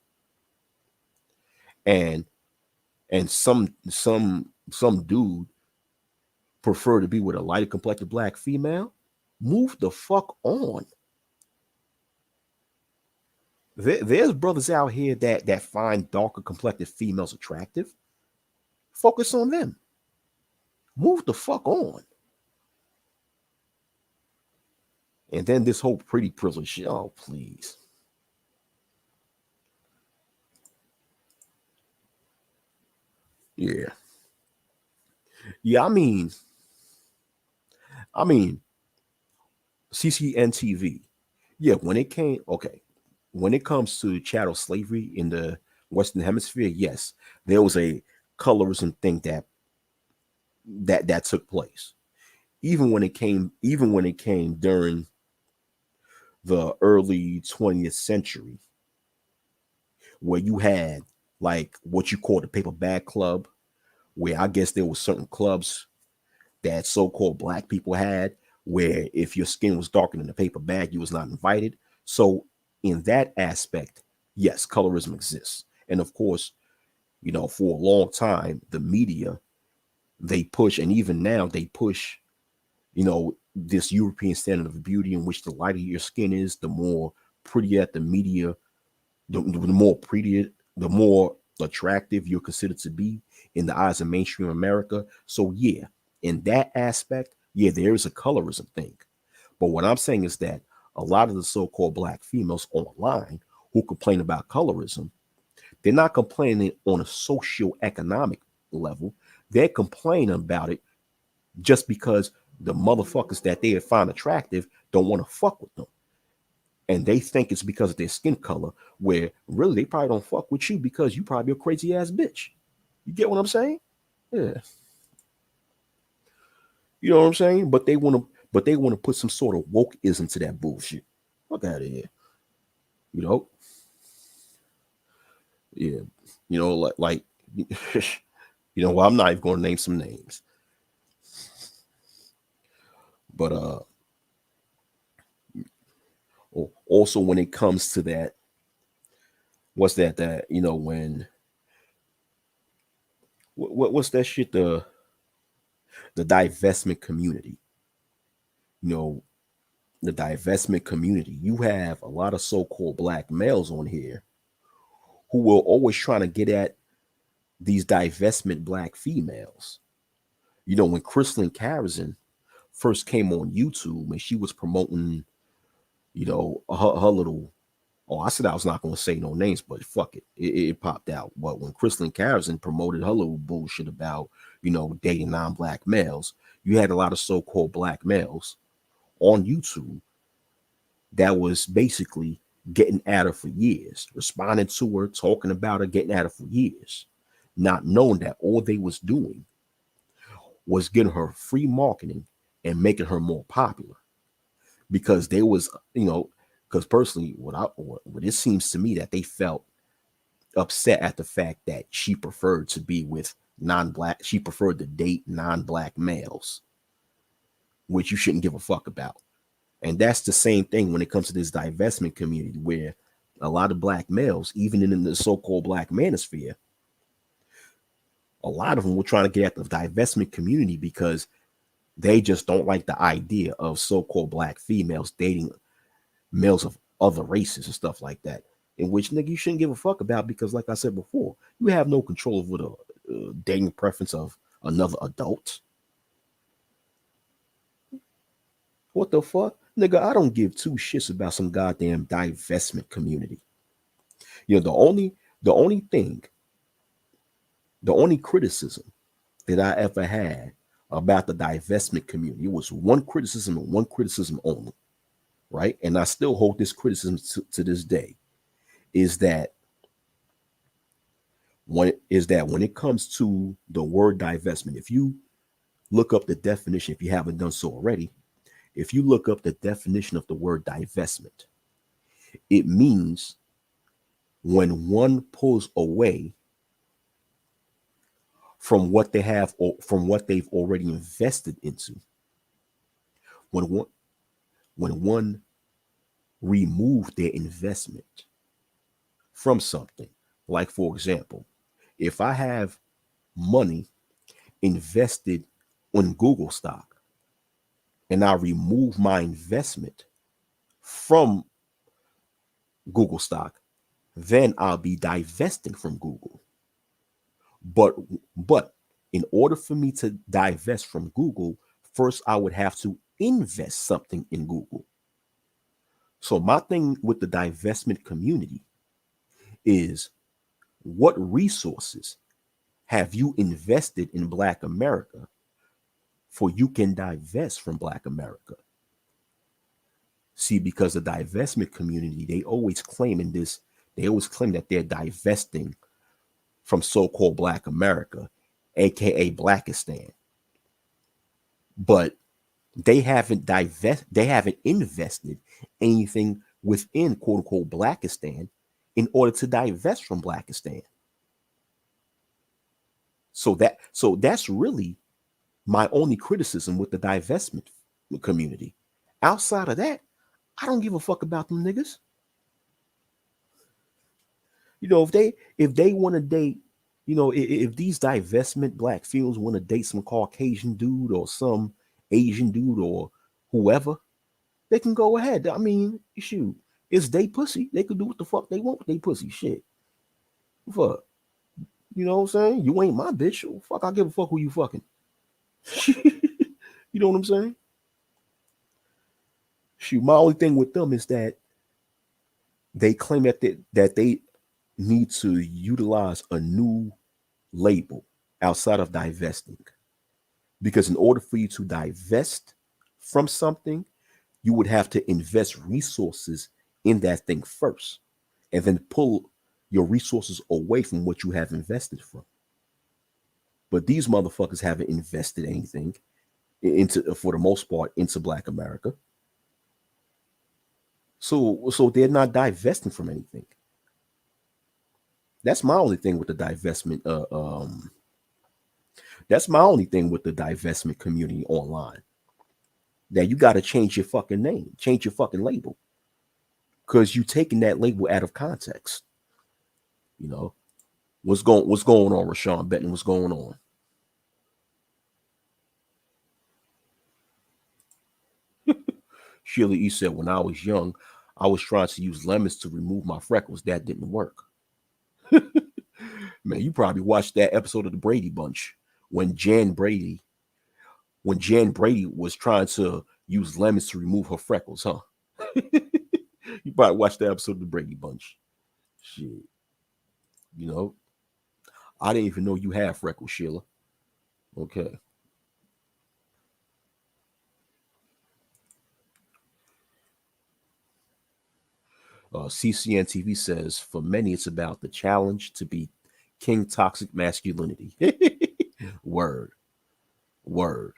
and some dude prefer to be with a lighter complected black female, move the fuck on. There's brothers out here that find darker complected females attractive. Focus on them. Move the fuck on. And then this whole pretty privilege shit. Oh, please. Yeah. Yeah, I mean, CCNTV. Yeah, when it comes to chattel slavery in the Western Hemisphere, yes, there was a colorism thing that took place. Even when it came during the early 20th century, where you had like what you call the paper bag club, where I guess there were certain clubs that so-called black people had, where if your skin was darker than the paper bag, you was not invited. So in that aspect, yes, colorism exists. And of course, you know, for a long time, the media, they push, and even now they push, you know, this European standard of beauty in which the lighter your skin is, the more pretty at the media, the more pretty, the more attractive you're considered to be in the eyes of mainstream America. So yeah, in that aspect, yeah, there is a colorism thing. But what I'm saying is that a lot of the so-called black females online who complain about colorism, they're not complaining on a socio-economic level. They're complaining about it just because the motherfuckers that they find attractive don't want to fuck with them. And they think it's because of their skin color, where really they probably don't fuck with you because you probably a crazy ass bitch. You get what I'm saying? Yeah. You know what I'm saying? But they want to put some sort of wokeism to that bullshit. Fuck out of here. You know? Yeah. You know, like you know, well, I'm not even going to name some names. But also when it comes to that, what's that you know, when what's that shit, the divestment community, you know, the divestment community, you have a lot of so-called black males on here who will always trying to get at these divestment black females. You know, when Crystalline Carrison first came on YouTube and she was promoting, you know, her little Oh, I said I was not going to say no names, but fuck it. It popped out. But when Crystalline Carrison promoted her little bullshit about, dating non-black males, you had a lot of so-called black males on YouTube that was basically getting at her for years, responding to her, talking about her, getting at her for years, not knowing that all they was doing was getting her free marketing and making her more popular. Because they was, because personally, what it seems to me that they felt upset at the fact that she preferred to be with non-black, she preferred to date non-black males, which you shouldn't give a fuck about. And that's the same thing when it comes to this divestment community, where a lot of black males, even in the so-called black manosphere, a lot of them were trying to get at the divestment community because they just don't like the idea of so-called black females dating males of other races and stuff like that. In which, nigga, you shouldn't give a fuck about because, like I said before, you have no control over the dating preference of another adult. What the fuck? Nigga, I don't give two shits about some goddamn divestment community. The only thing, the only criticism that I ever had about the divestment community, it was one criticism and one criticism only, right? And I still hold this criticism to this day, is that when it comes to the word divestment, if you look up the definition, if you haven't done so already, if you look up the definition of the word divestment, it means when one pulls away from what they have or from what they've already invested into. When one remove their investment from something. Like, for example, if I have money invested on Google stock and I remove my investment from Google stock, then I'll be divesting from Google. But in order for me to divest from Google, first I would have to invest something in Google. So my thing with the divestment community is, what resources have you invested in Black America for you can divest from Black America? See, because the divestment community, they always claim that they're divesting from so-called Black America, aka Blackistan. But they haven't invested anything within quote unquote Blackistan in order to divest from Blackistan. So that's really my only criticism with the divestment community. Outside of that, I don't give a fuck about them niggas. If they want to date, if these divestment black females want to date some Caucasian dude or some Asian dude or whoever, they can go ahead. I mean, shoot, it's they pussy. They could do what the fuck they want with they pussy. Shit. Fuck. You know what I'm saying? You ain't my bitch. Fuck, I give a fuck who you fucking. You know what I'm saying? Shoot, my only thing with them is that they claim that they need to utilize a new label outside of divesting. Because in order for you to divest from something, you would have to invest resources in that thing first and then pull your resources away from what you have invested from. But these motherfuckers haven't invested anything into, for the most part, into Black America. So they're not divesting from anything. That's my only thing with the divestment. That's my only thing with the divestment community online. That you got to change your fucking name, change your fucking label, because you taking that label out of context. What's going on, Rashawn Benton? What's going on? Sheila E said, when I was young, I was trying to use lemons to remove my freckles. That didn't work. Man, you probably watched that episode of the Brady Bunch when Jan Brady was trying to use lemons to remove her freckles, huh? You probably watched the episode of the Brady Bunch. Shit, you know, I didn't even know you had freckles, Sheila. Okay. CCN TV says for many it's about the challenge to be king toxic masculinity. Word, word.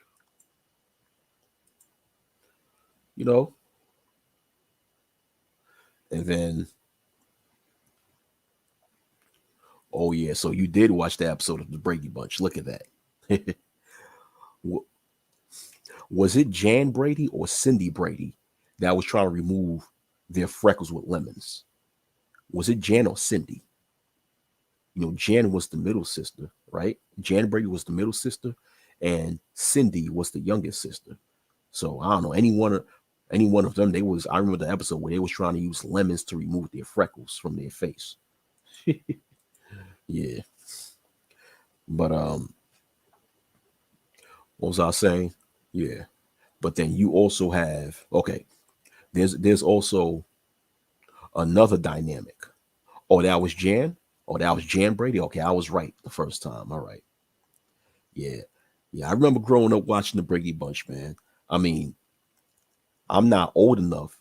You know, and then oh yeah, so you did watch the episode of the Brady Bunch. Look at that. Was it Jan Brady or Cindy Brady that was trying to remove their freckles with lemons? Was it Jan or Cindy? You know, Jan was the middle sister, right? Jan Brady was the middle sister, and Cindy was the youngest sister. So I don't know any one of them. They was I remember the episode where they was trying to use lemons to remove their freckles from their face. Yeah, but what was I saying? Yeah, but then you also have okay. There's also another dynamic. Oh, that was Jan. Oh, that was Jan Brady. Okay, I was right the first time. All right. Yeah. Yeah. I remember growing up watching the Brady Bunch, man. I mean, I'm not old enough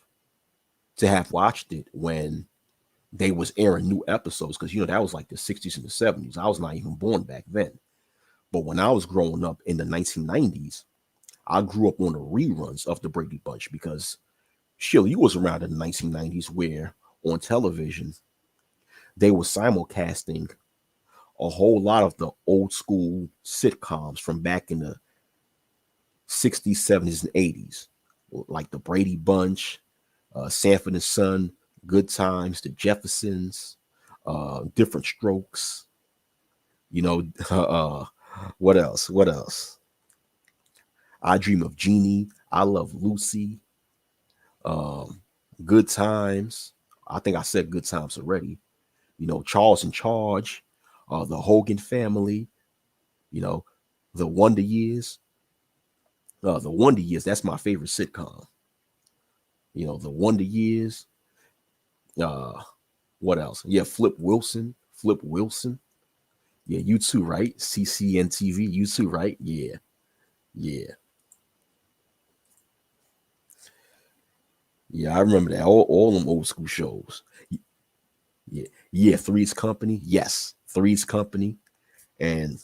to have watched it when they was airing new episodes because that was like the 60s and the 70s. I was not even born back then. But when I was growing up in the 1990s, I grew up on the reruns of the Brady Bunch because Sheila, you was around in the 1990s where on television they were simulcasting a whole lot of the old school sitcoms from back in the 60s, 70s, and 80s, like the Brady Bunch, Sanford and Son, Good Times, The Jeffersons, Different Strokes. You know, what else? What else? I Dream of Jeannie. I Love Lucy. Um, Good Times. I think I said Good Times already. Charles in Charge, the Hogan Family. You know, the Wonder Years. The Wonder Years. That's my favorite sitcom. The Wonder Years. Uh, what else? Yeah, Flip Wilson. Flip Wilson. Yeah, you too, right? CCN TV. You too, right? Yeah, yeah, yeah. I remember that. All them old school shows. Yeah, yeah. Three's Company. Yes, Three's Company, and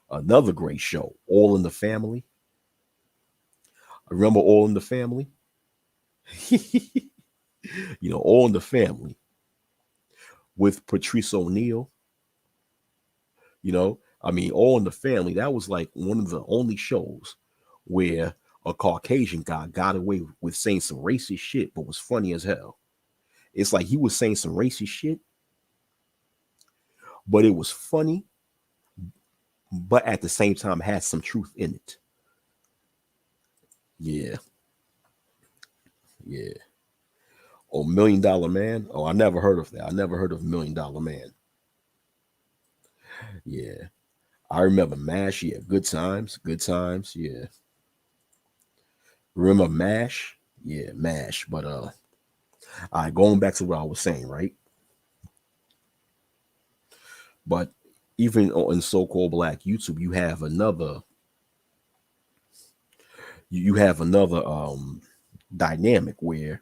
another great show, All in the Family. I remember All in the Family. All in the Family with Patrice O'Neill. I mean, All in the Family. That was like one of the only shows where a Caucasian guy got away with saying some racist shit, but was funny as hell. It's like he was saying some racist shit, but it was funny, but at the same time had some truth in it. Yeah, yeah. Oh, $1 Million Man. Oh, I never heard of that. I never heard of $1 Million Man. Yeah. I remember MASH. Yeah, good times. Good times. Yeah. Remember MASH? Yeah, MASH. But all right, going back to what I was saying, right? But even on so-called black YouTube, you have another dynamic where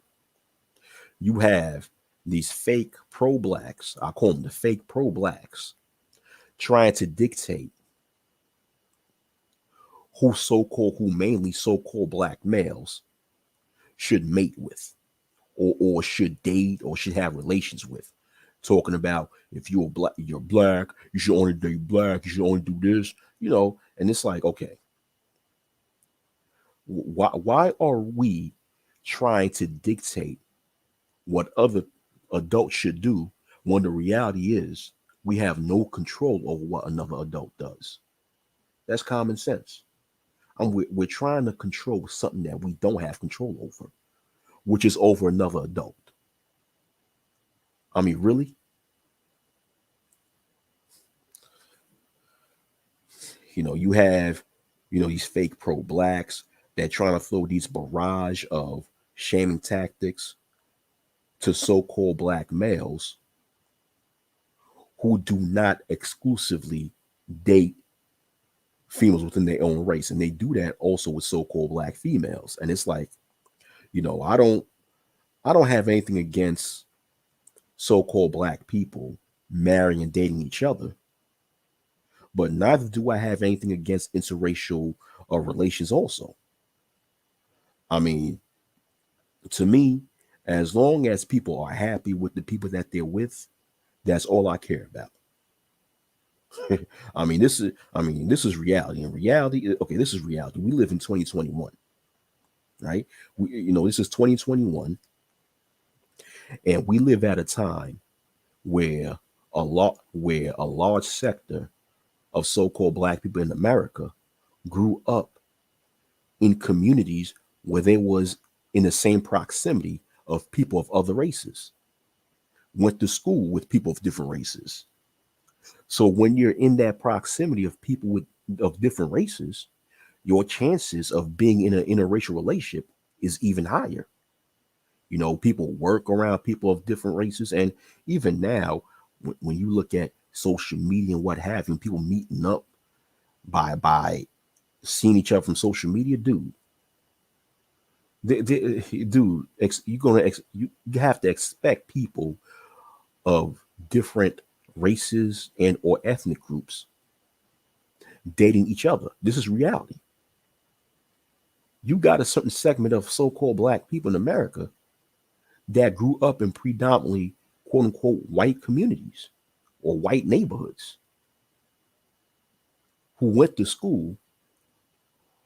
you have these fake pro-blacks, I call them the fake pro-blacks, trying to dictate who mainly so-called black males should mate with or should date or should have relations with. Talking about if you're black, you should only date black, you should only do this, and it's like, okay, why are we trying to dictate what other adults should do when the reality is we have no control over what another adult does? That's common sense. We're trying to control something that we don't have control over, which is over another adult. I mean, really? You have, these fake pro blacks that trying to throw these barrage of shaming tactics to so-called black males who do not exclusively date females within their own race, and they do that also with so-called black females. And it's like, I don't have anything against so-called black people marrying and dating each other, but neither do I have anything against interracial relations also. I mean, to me, as long as people are happy with the people that they're with, that's all I care about. I mean, this is reality. And reality, okay, this is reality. We live in 2021, right? This is 2021, and we live at a time where a large sector of so-called black people in America grew up in communities where there was in the same proximity of people of other races, went to school with people of different races. So when you're in that proximity of people of different races, your chances of being in an interracial relationship is even higher. People work around people of different races, and even now, when you look at social media and what have you, people meeting up by seeing each other from social media, dude. Dude, you have to expect people of different races and or ethnic groups dating each other. This is reality. You got a certain segment of so-called black people in America that grew up in predominantly quote unquote white communities or white neighborhoods, who went to school,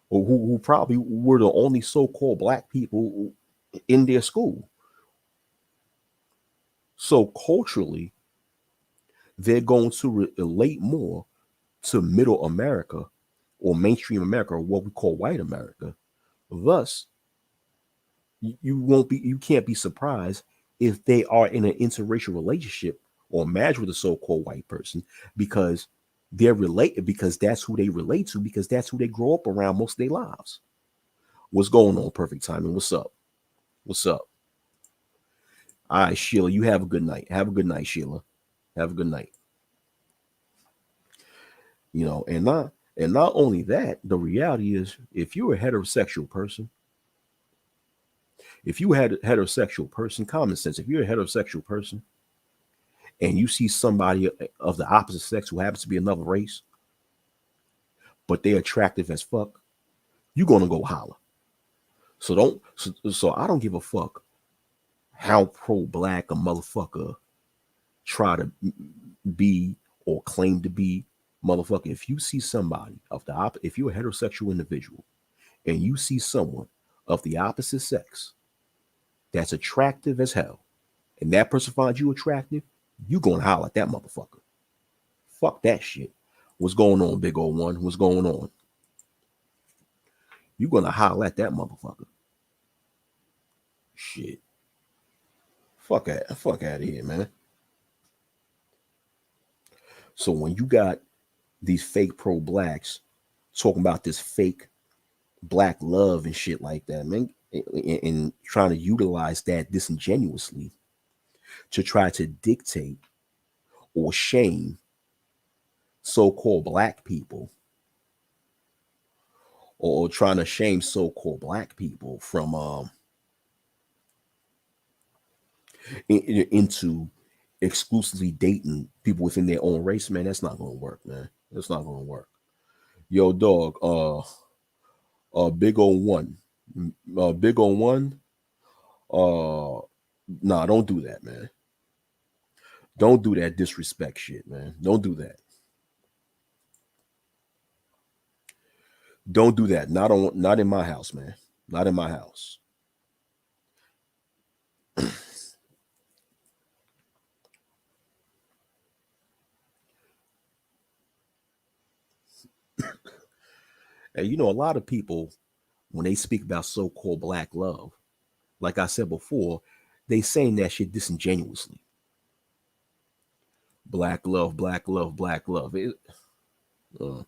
or who probably were the only so-called black people in their school. So culturally, they're going to relate more to middle America or mainstream America, or what we call white America. Thus, you can't be surprised if they are in an interracial relationship or marriage with a so-called white person, because they're related, because that's who they relate to, because that's who they grow up around most of their lives. What's going on, Perfect Timing? What's up? What's up? All right, Sheila, you have a good night. Have a good night, Sheila. Have a good night. And not only that, the reality is, if you're a heterosexual person, common sense, if you're a heterosexual person and you see somebody of the opposite sex who happens to be another race, but they're attractive as fuck, you're gonna go holler. So I don't give a fuck how pro-black a motherfucker try to be or claim to be. Motherfucker, if you see somebody if you're a heterosexual individual and you see someone of the opposite sex that's attractive as hell, and that person finds you attractive, you gonna holler at that motherfucker. Fuck that shit. What's going on, big old one? What's going on? You gonna holler at that motherfucker. Shit. Fuck out of here, man. So when you got these fake pro-blacks talking about this fake black love and shit like that, man, and trying to utilize that disingenuously to try to dictate or shame so-called black people, or trying to shame so-called black people from into exclusively dating people within their own race, man, that's not gonna work, man. That's not gonna work. Yo, dog, big old one, big old one. Nah, don't do that, man. Don't do that disrespect shit, man. Don't do that. Don't do that. Not in my house, man. Not in my house. And a lot of people, when they speak about so-called black love, like I said before, they saying that shit disingenuously. Black love, black love, black love. Uh, you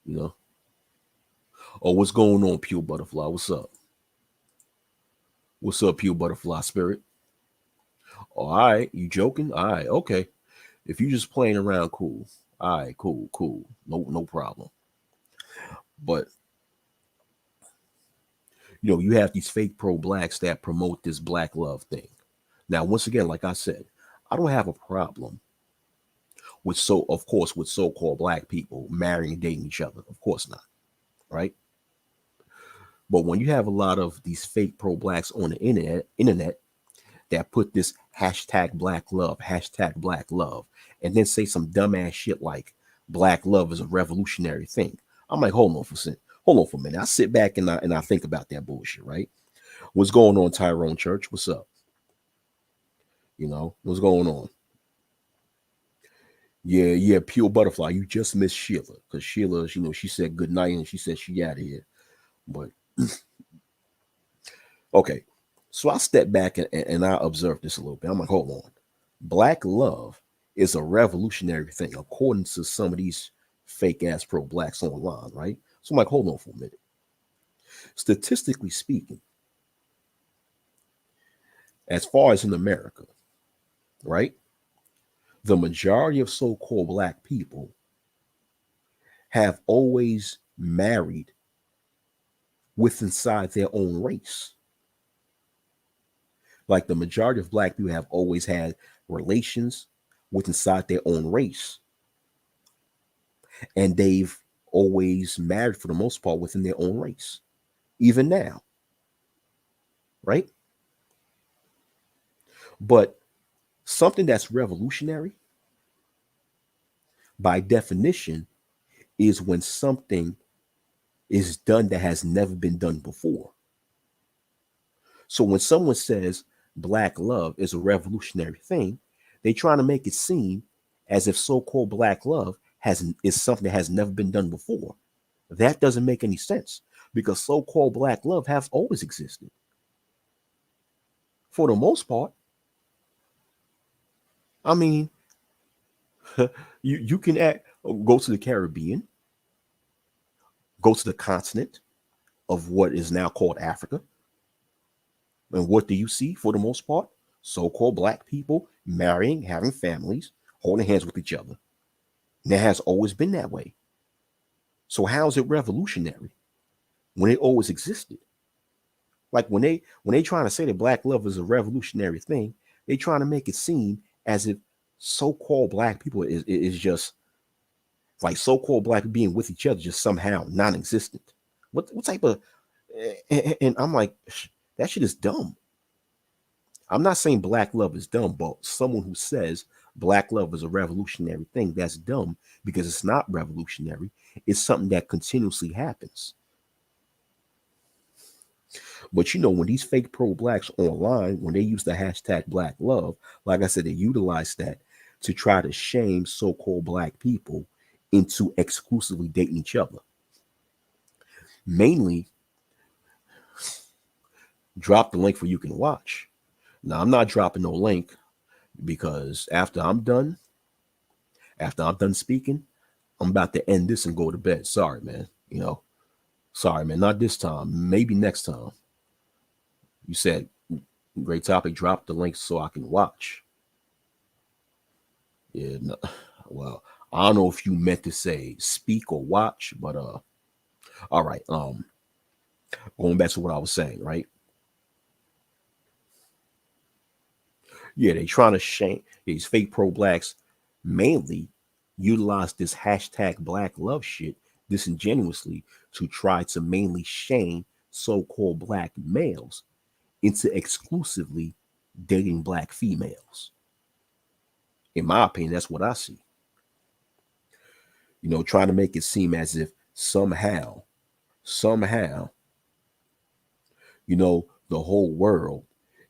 know. Oh, what's going on, Pure Butterfly? What's up? What's up, Pure Butterfly Spirit? all right, you joking? All right, okay. If you just playing around, cool. All right, cool, cool. No problem. But you have these fake pro blacks that promote this black love thing. Now, once again, like I said, I don't have a problem with of course, with so-called black people marrying and dating each other. Of course not, right? But when you have a lot of these fake pro blacks on the internet that put this hashtag black love, and then say some dumbass shit like black love is a revolutionary thing. I'm like, hold on for a minute. I sit back and I think about that bullshit, right? What's going on, Tyrone Church? What's up? What's going on? Yeah, pure butterfly. You just missed Sheila because Sheila, she said good night and she said she out of here. But okay, so I step back and I observe this a little bit. I'm like, hold on. Black love is a revolutionary thing, according to some of these fake ass pro blacks online, right? So I'm like, hold on for a minute. Statistically speaking, as far as in America, right, the majority of so called black people have always married with inside their own race. Like the majority of black people have always had relations with inside their own race. And they've always married for the most part within their own race, even now, right? But something that's revolutionary, by definition, is when something is done that has never been done before. So when someone says black love is a revolutionary thing, they trying to make it seem as if so-called black love is something that has never been done before. That doesn't make any sense because so-called black love has always existed. For the most part, I mean, you can go to the Caribbean, go to the continent of what is now called Africa, and what do you see for the most part? So-called black people marrying, having families, holding hands with each other. And that has always been that way. So how is it revolutionary when it always existed? Like when they trying to say that black love is a revolutionary thing, they trying to make it seem as if so-called black people is just like so-called black being with each other just somehow non-existent. What type of and I'm like, that shit is dumb. I'm not saying black love is dumb, but someone who says black love is a revolutionary thing, that's dumb because it's not revolutionary. It's something that continuously happens. But when these fake pro blacks online, when they use the hashtag black love, like I said, they utilize that to try to shame so-called black people into exclusively dating each other. Mainly, drop the link for you can watch. Now, I'm not dropping no link because after I'm done speaking, I'm about to end this and go to bed. Sorry, man. Sorry, man. Not this time. Maybe next time. You said, great topic. Drop the link so I can watch. Yeah. No, well, I don't know if you meant to say speak or watch, but all right. Going back to what I was saying, right? Yeah, they trying to shame these fake pro blacks mainly utilize this hashtag black love shit disingenuously to try to mainly shame so-called black males into exclusively dating black females. In my opinion, that's what I see. Trying to make it seem as if somehow, the whole world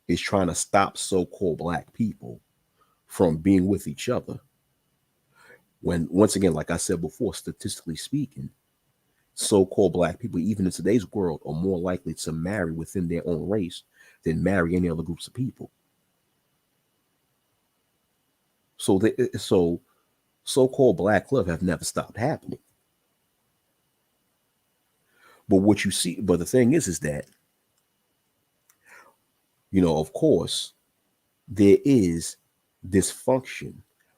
is trying to stop so-called black people from being with each other. When, once again, like I said before, statistically speaking, so-called black people, even in today's world, are more likely to marry within their own race than marry any other groups of people. So so-called black love have never stopped happening. But the thing is that, of course, there is dysfunction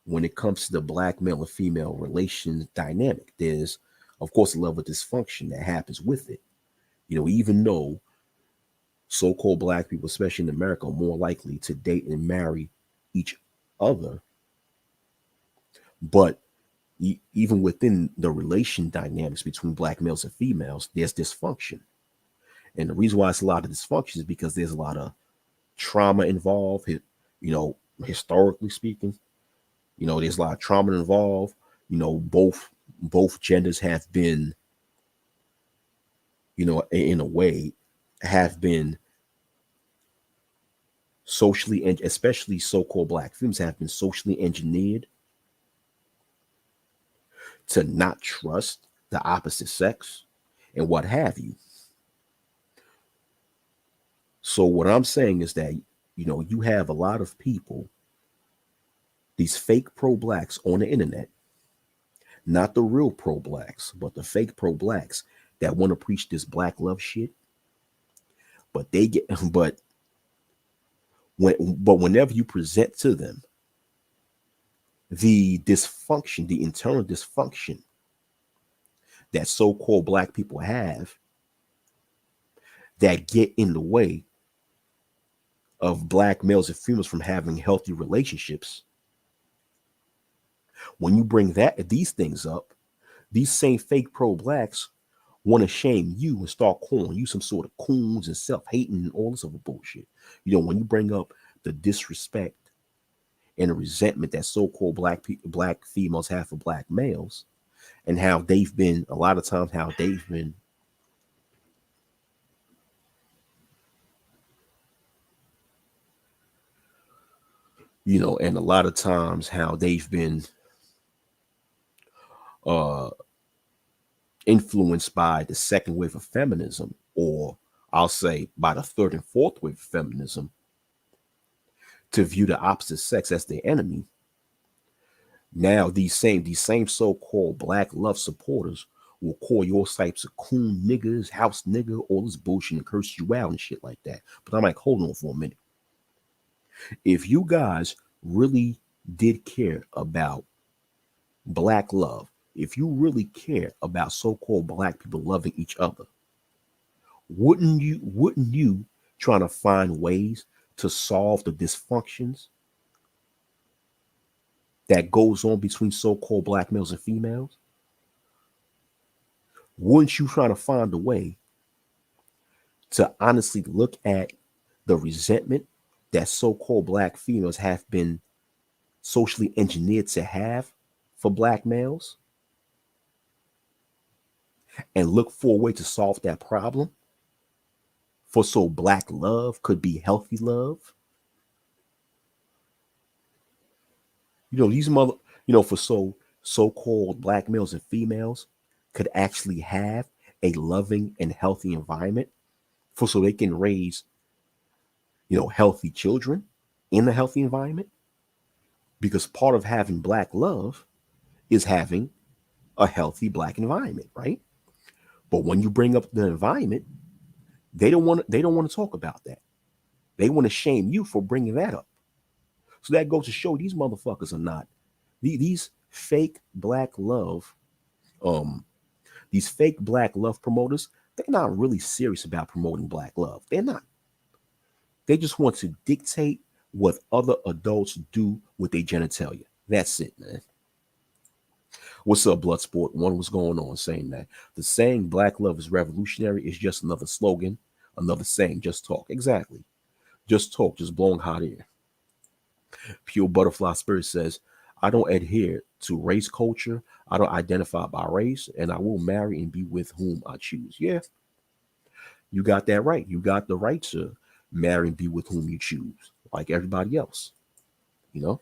when it comes to the black male and female relations dynamic. There's, of course, a level of dysfunction that happens with it. Even though so-called black people, especially in America, are more likely to date and marry each other, but even within the relation dynamics between black males and females, there's dysfunction. And the reason why it's a lot of dysfunction is because there's a lot of trauma involved, historically speaking. There's a lot of trauma involved. Both genders have been, in a way, have been socially, and especially so-called black females, have been socially engineered to not trust the opposite sex and what have you. So what I'm saying is that, you have a lot of people, these fake pro-blacks on the internet, not the real pro-blacks, but the fake pro-blacks that want to preach this black love shit. But they get, but whenever you present to them the dysfunction, the internal dysfunction that so-called black people have that get in the way of black males and females from having healthy relationships, when you bring these things up, these same fake pro-blacks want to shame you and start calling you some sort of coons and self-hating and all this other bullshit. When you bring up the disrespect and the resentment that so-called black females have for black males, and how they've been, a lot of times, how they've been and a lot of times how they've been influenced by the second wave of feminism, or I'll say by the third and fourth wave of feminism, to view the opposite sex as their enemy. Now these same so-called black love supporters will call your types of coon niggas, house nigga, all this bullshit, and curse you out and shit like that. But I'm like, hold on for a minute. If you guys really did care about black love, if you really care about so-called black people loving each other, wouldn't you trying to find ways to solve the dysfunctions that goes on between so-called black males and females? Wouldn't you try to find a way to honestly look at the resentment that so-called black females have been socially engineered to have for black males, and look for a way to solve that problem for so black love could be healthy love? These for so-called black males and females could actually have a loving and healthy environment for so they can raise healthy children in a healthy environment, because part of having black love is having a healthy black environment, right? But when you bring up the environment, they don't want to talk about that. They want to shame you for bringing that up. So that goes to show these motherfuckers are not, these fake black love, these fake black love promoters, they're not really serious about promoting black love. They're not. They just want to dictate what other adults do with their genitalia. That's it, man. What's up, Bloodsport? One was going on saying that the saying black love is revolutionary is just another slogan, another saying, just talk. Exactly. Just talk, just blowing hot air. Pure Butterfly Spirit says, I don't adhere to race culture. I don't identify by race, and I will marry and be with whom I choose. Yeah, you got that right. You got the right to marry and be with whom you choose, like everybody else, you know?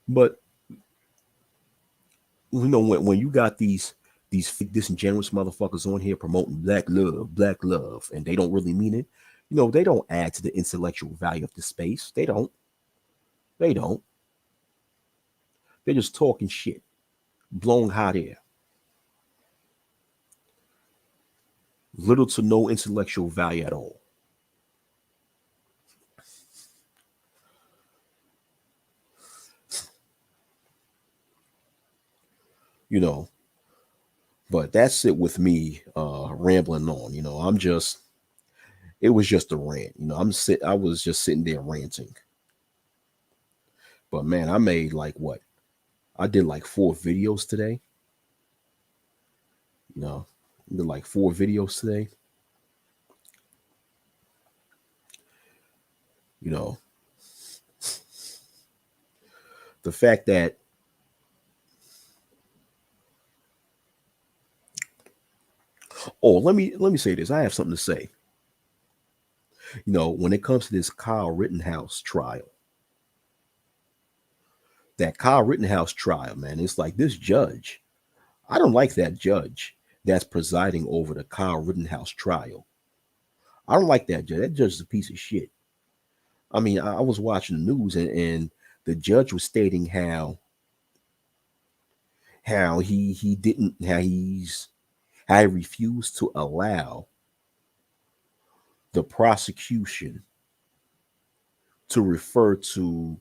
But when you got these fake disingenuous motherfuckers on here promoting black love, and they don't really mean it, they don't add to the intellectual value of the space. They don't. They're just talking shit, blowing hot air. little to no intellectual value at all. You know, but that's it with me rambling on. It was just a rant. I was just sitting there ranting. But man, I made like what? I did like 4 videos today. You know, I did like 4 videos today. You know, the fact that let me say this. I have something to say. When it comes to this Kyle Rittenhouse trial, that Kyle Rittenhouse trial, man, it's like this judge. I don't like that judge that's presiding over the Kyle Rittenhouse trial. I don't like that judge. That judge is a piece of shit. I mean, I was watching the news and the judge was stating how he refused to allow the prosecution to refer to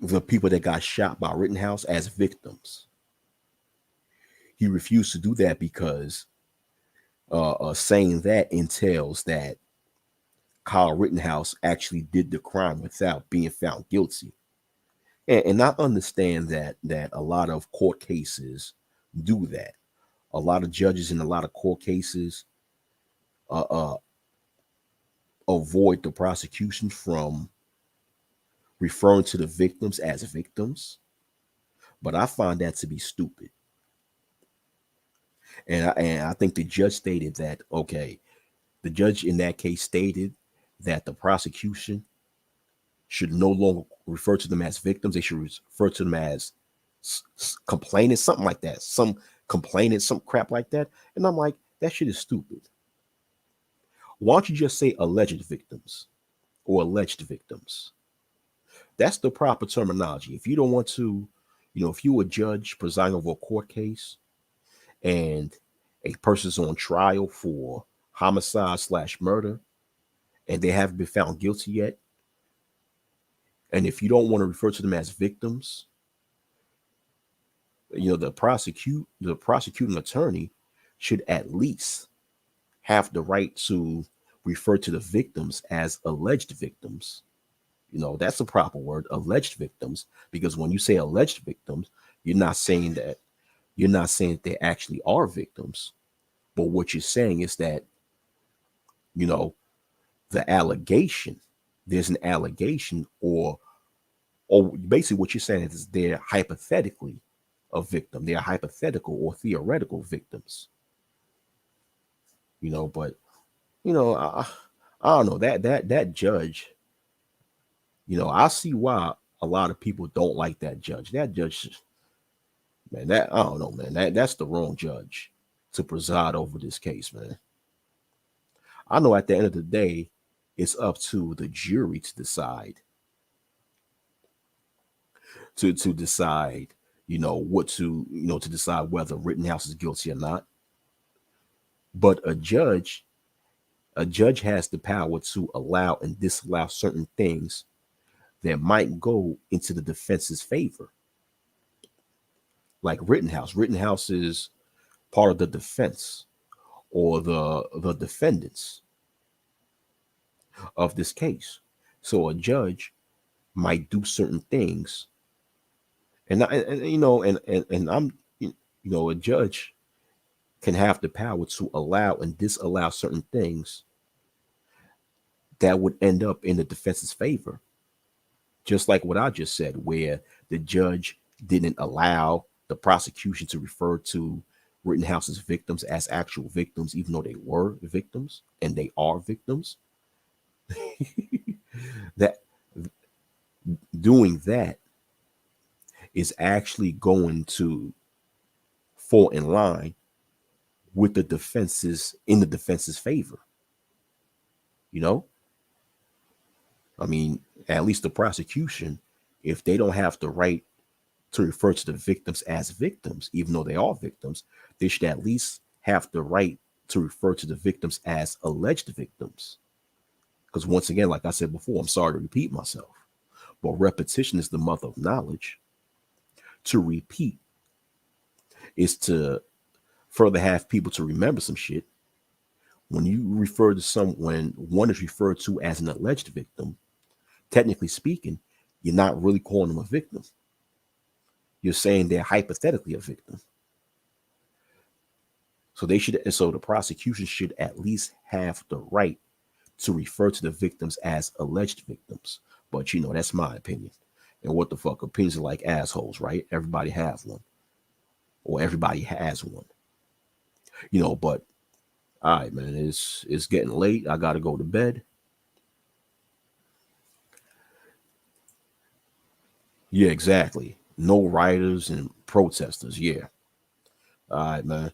the people that got shot by Rittenhouse as victims. He refused to do that because saying that entails that Kyle Rittenhouse actually did the crime without being found guilty. And I understand that a lot of court cases do that. A lot of judges in a lot of court cases uh, uh, avoid the prosecution from referring to the victims as victims. But I find that to be stupid. And I think the judge stated that, okay, the judge in that case stated that the prosecution should no longer refer to them as victims. They should refer to them as complainants, something like that. Some complainants, some crap like that. And I'm like, that shit is stupid. Why don't you just say alleged victims or alleged victims? That's the proper terminology. If you don't want to, if you're a judge presiding over a court case and a person's on trial for homicide/murder and they haven't been found guilty yet, and if you don't want to refer to them as victims, the prosecuting attorney should at least have the right to refer to the victims as alleged victims. That's the proper word, alleged victims, because when you say alleged victims, you're not saying that they actually are victims. But what you're saying is that, the allegation, there's an allegation, or basically what you're saying is they're hypothetically a victim. They're hypothetical or theoretical victims. But I don't know, that judge, I see why a lot of people don't like that judge. That judge, man, I don't know, man. That's the wrong judge to preside over this case, man. I know at the end of the day, it's up to the jury to decide. To decide, to decide whether Rittenhouse is guilty or not. But a judge has the power to allow and disallow certain things that might go into the defense's favor. Like Rittenhouse. Rittenhouse is part of the defense or the defendants of this case. So a judge might do certain things, and I'm a judge can have the power to allow and disallow certain things that would end up in the defense's favor. Just like what I just said, where the judge didn't allow the prosecution to refer to Rittenhouse's victims as actual victims, even though they were victims and they are victims. That doing that is actually going to fall in line with the defense's favor. I mean, at least the prosecution, if they don't have the right to refer to the victims as victims, even though they are victims, they should at least have the right to refer to the victims as alleged victims. Because once again, like I said before, I'm sorry to repeat myself, but repetition is the mother of knowledge. To repeat is to further have people to remember some shit. When you refer to when one is referred to as an alleged victim, technically speaking, you're not really calling them a victim. You're saying they're hypothetically a victim. So the prosecution should at least have the right to refer to the victims as alleged victims. But that's my opinion. And what the fuck, opinions are like assholes, right? Everybody have one, or everybody has one. But all right, man, it's getting late. I gotta go to bed. Yeah, exactly. No rioters and protesters. Yeah. All right, man.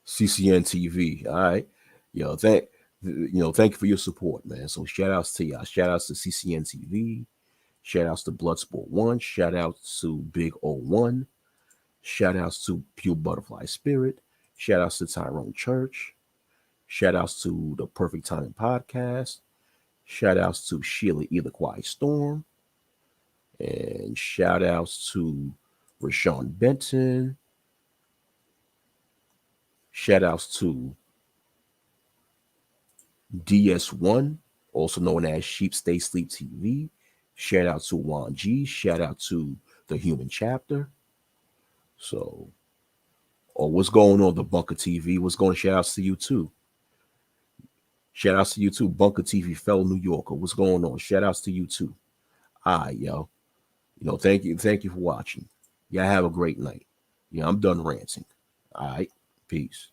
CCN TV. All right. Thank you for your support, man. So shout outs to y'all. Shout outs to CCN TV. Shout outs to Bloodsport 1. Shout outs to Big O1. Shout outs to Pure Butterfly Spirit. Shout outs to Tyrone Church. Shout outs to the Perfect Time Podcast. Shout outs to Sheila Either Quiet Storm. And shout outs to Rashawn Benton. Shout outs to DS1, also known as Sheep Stay Sleep TV. Shout out to Juan G. Shout out to the Human Chapter. So, what's going on, the Bunker TV? What's going on? Shout outs to you too. Shout outs to you too, Bunker TV, fellow New Yorker. What's going on? Shout outs to you too. All right, yo. Thank you for watching. Y'all have a great night. I'm done ranting. All right, peace.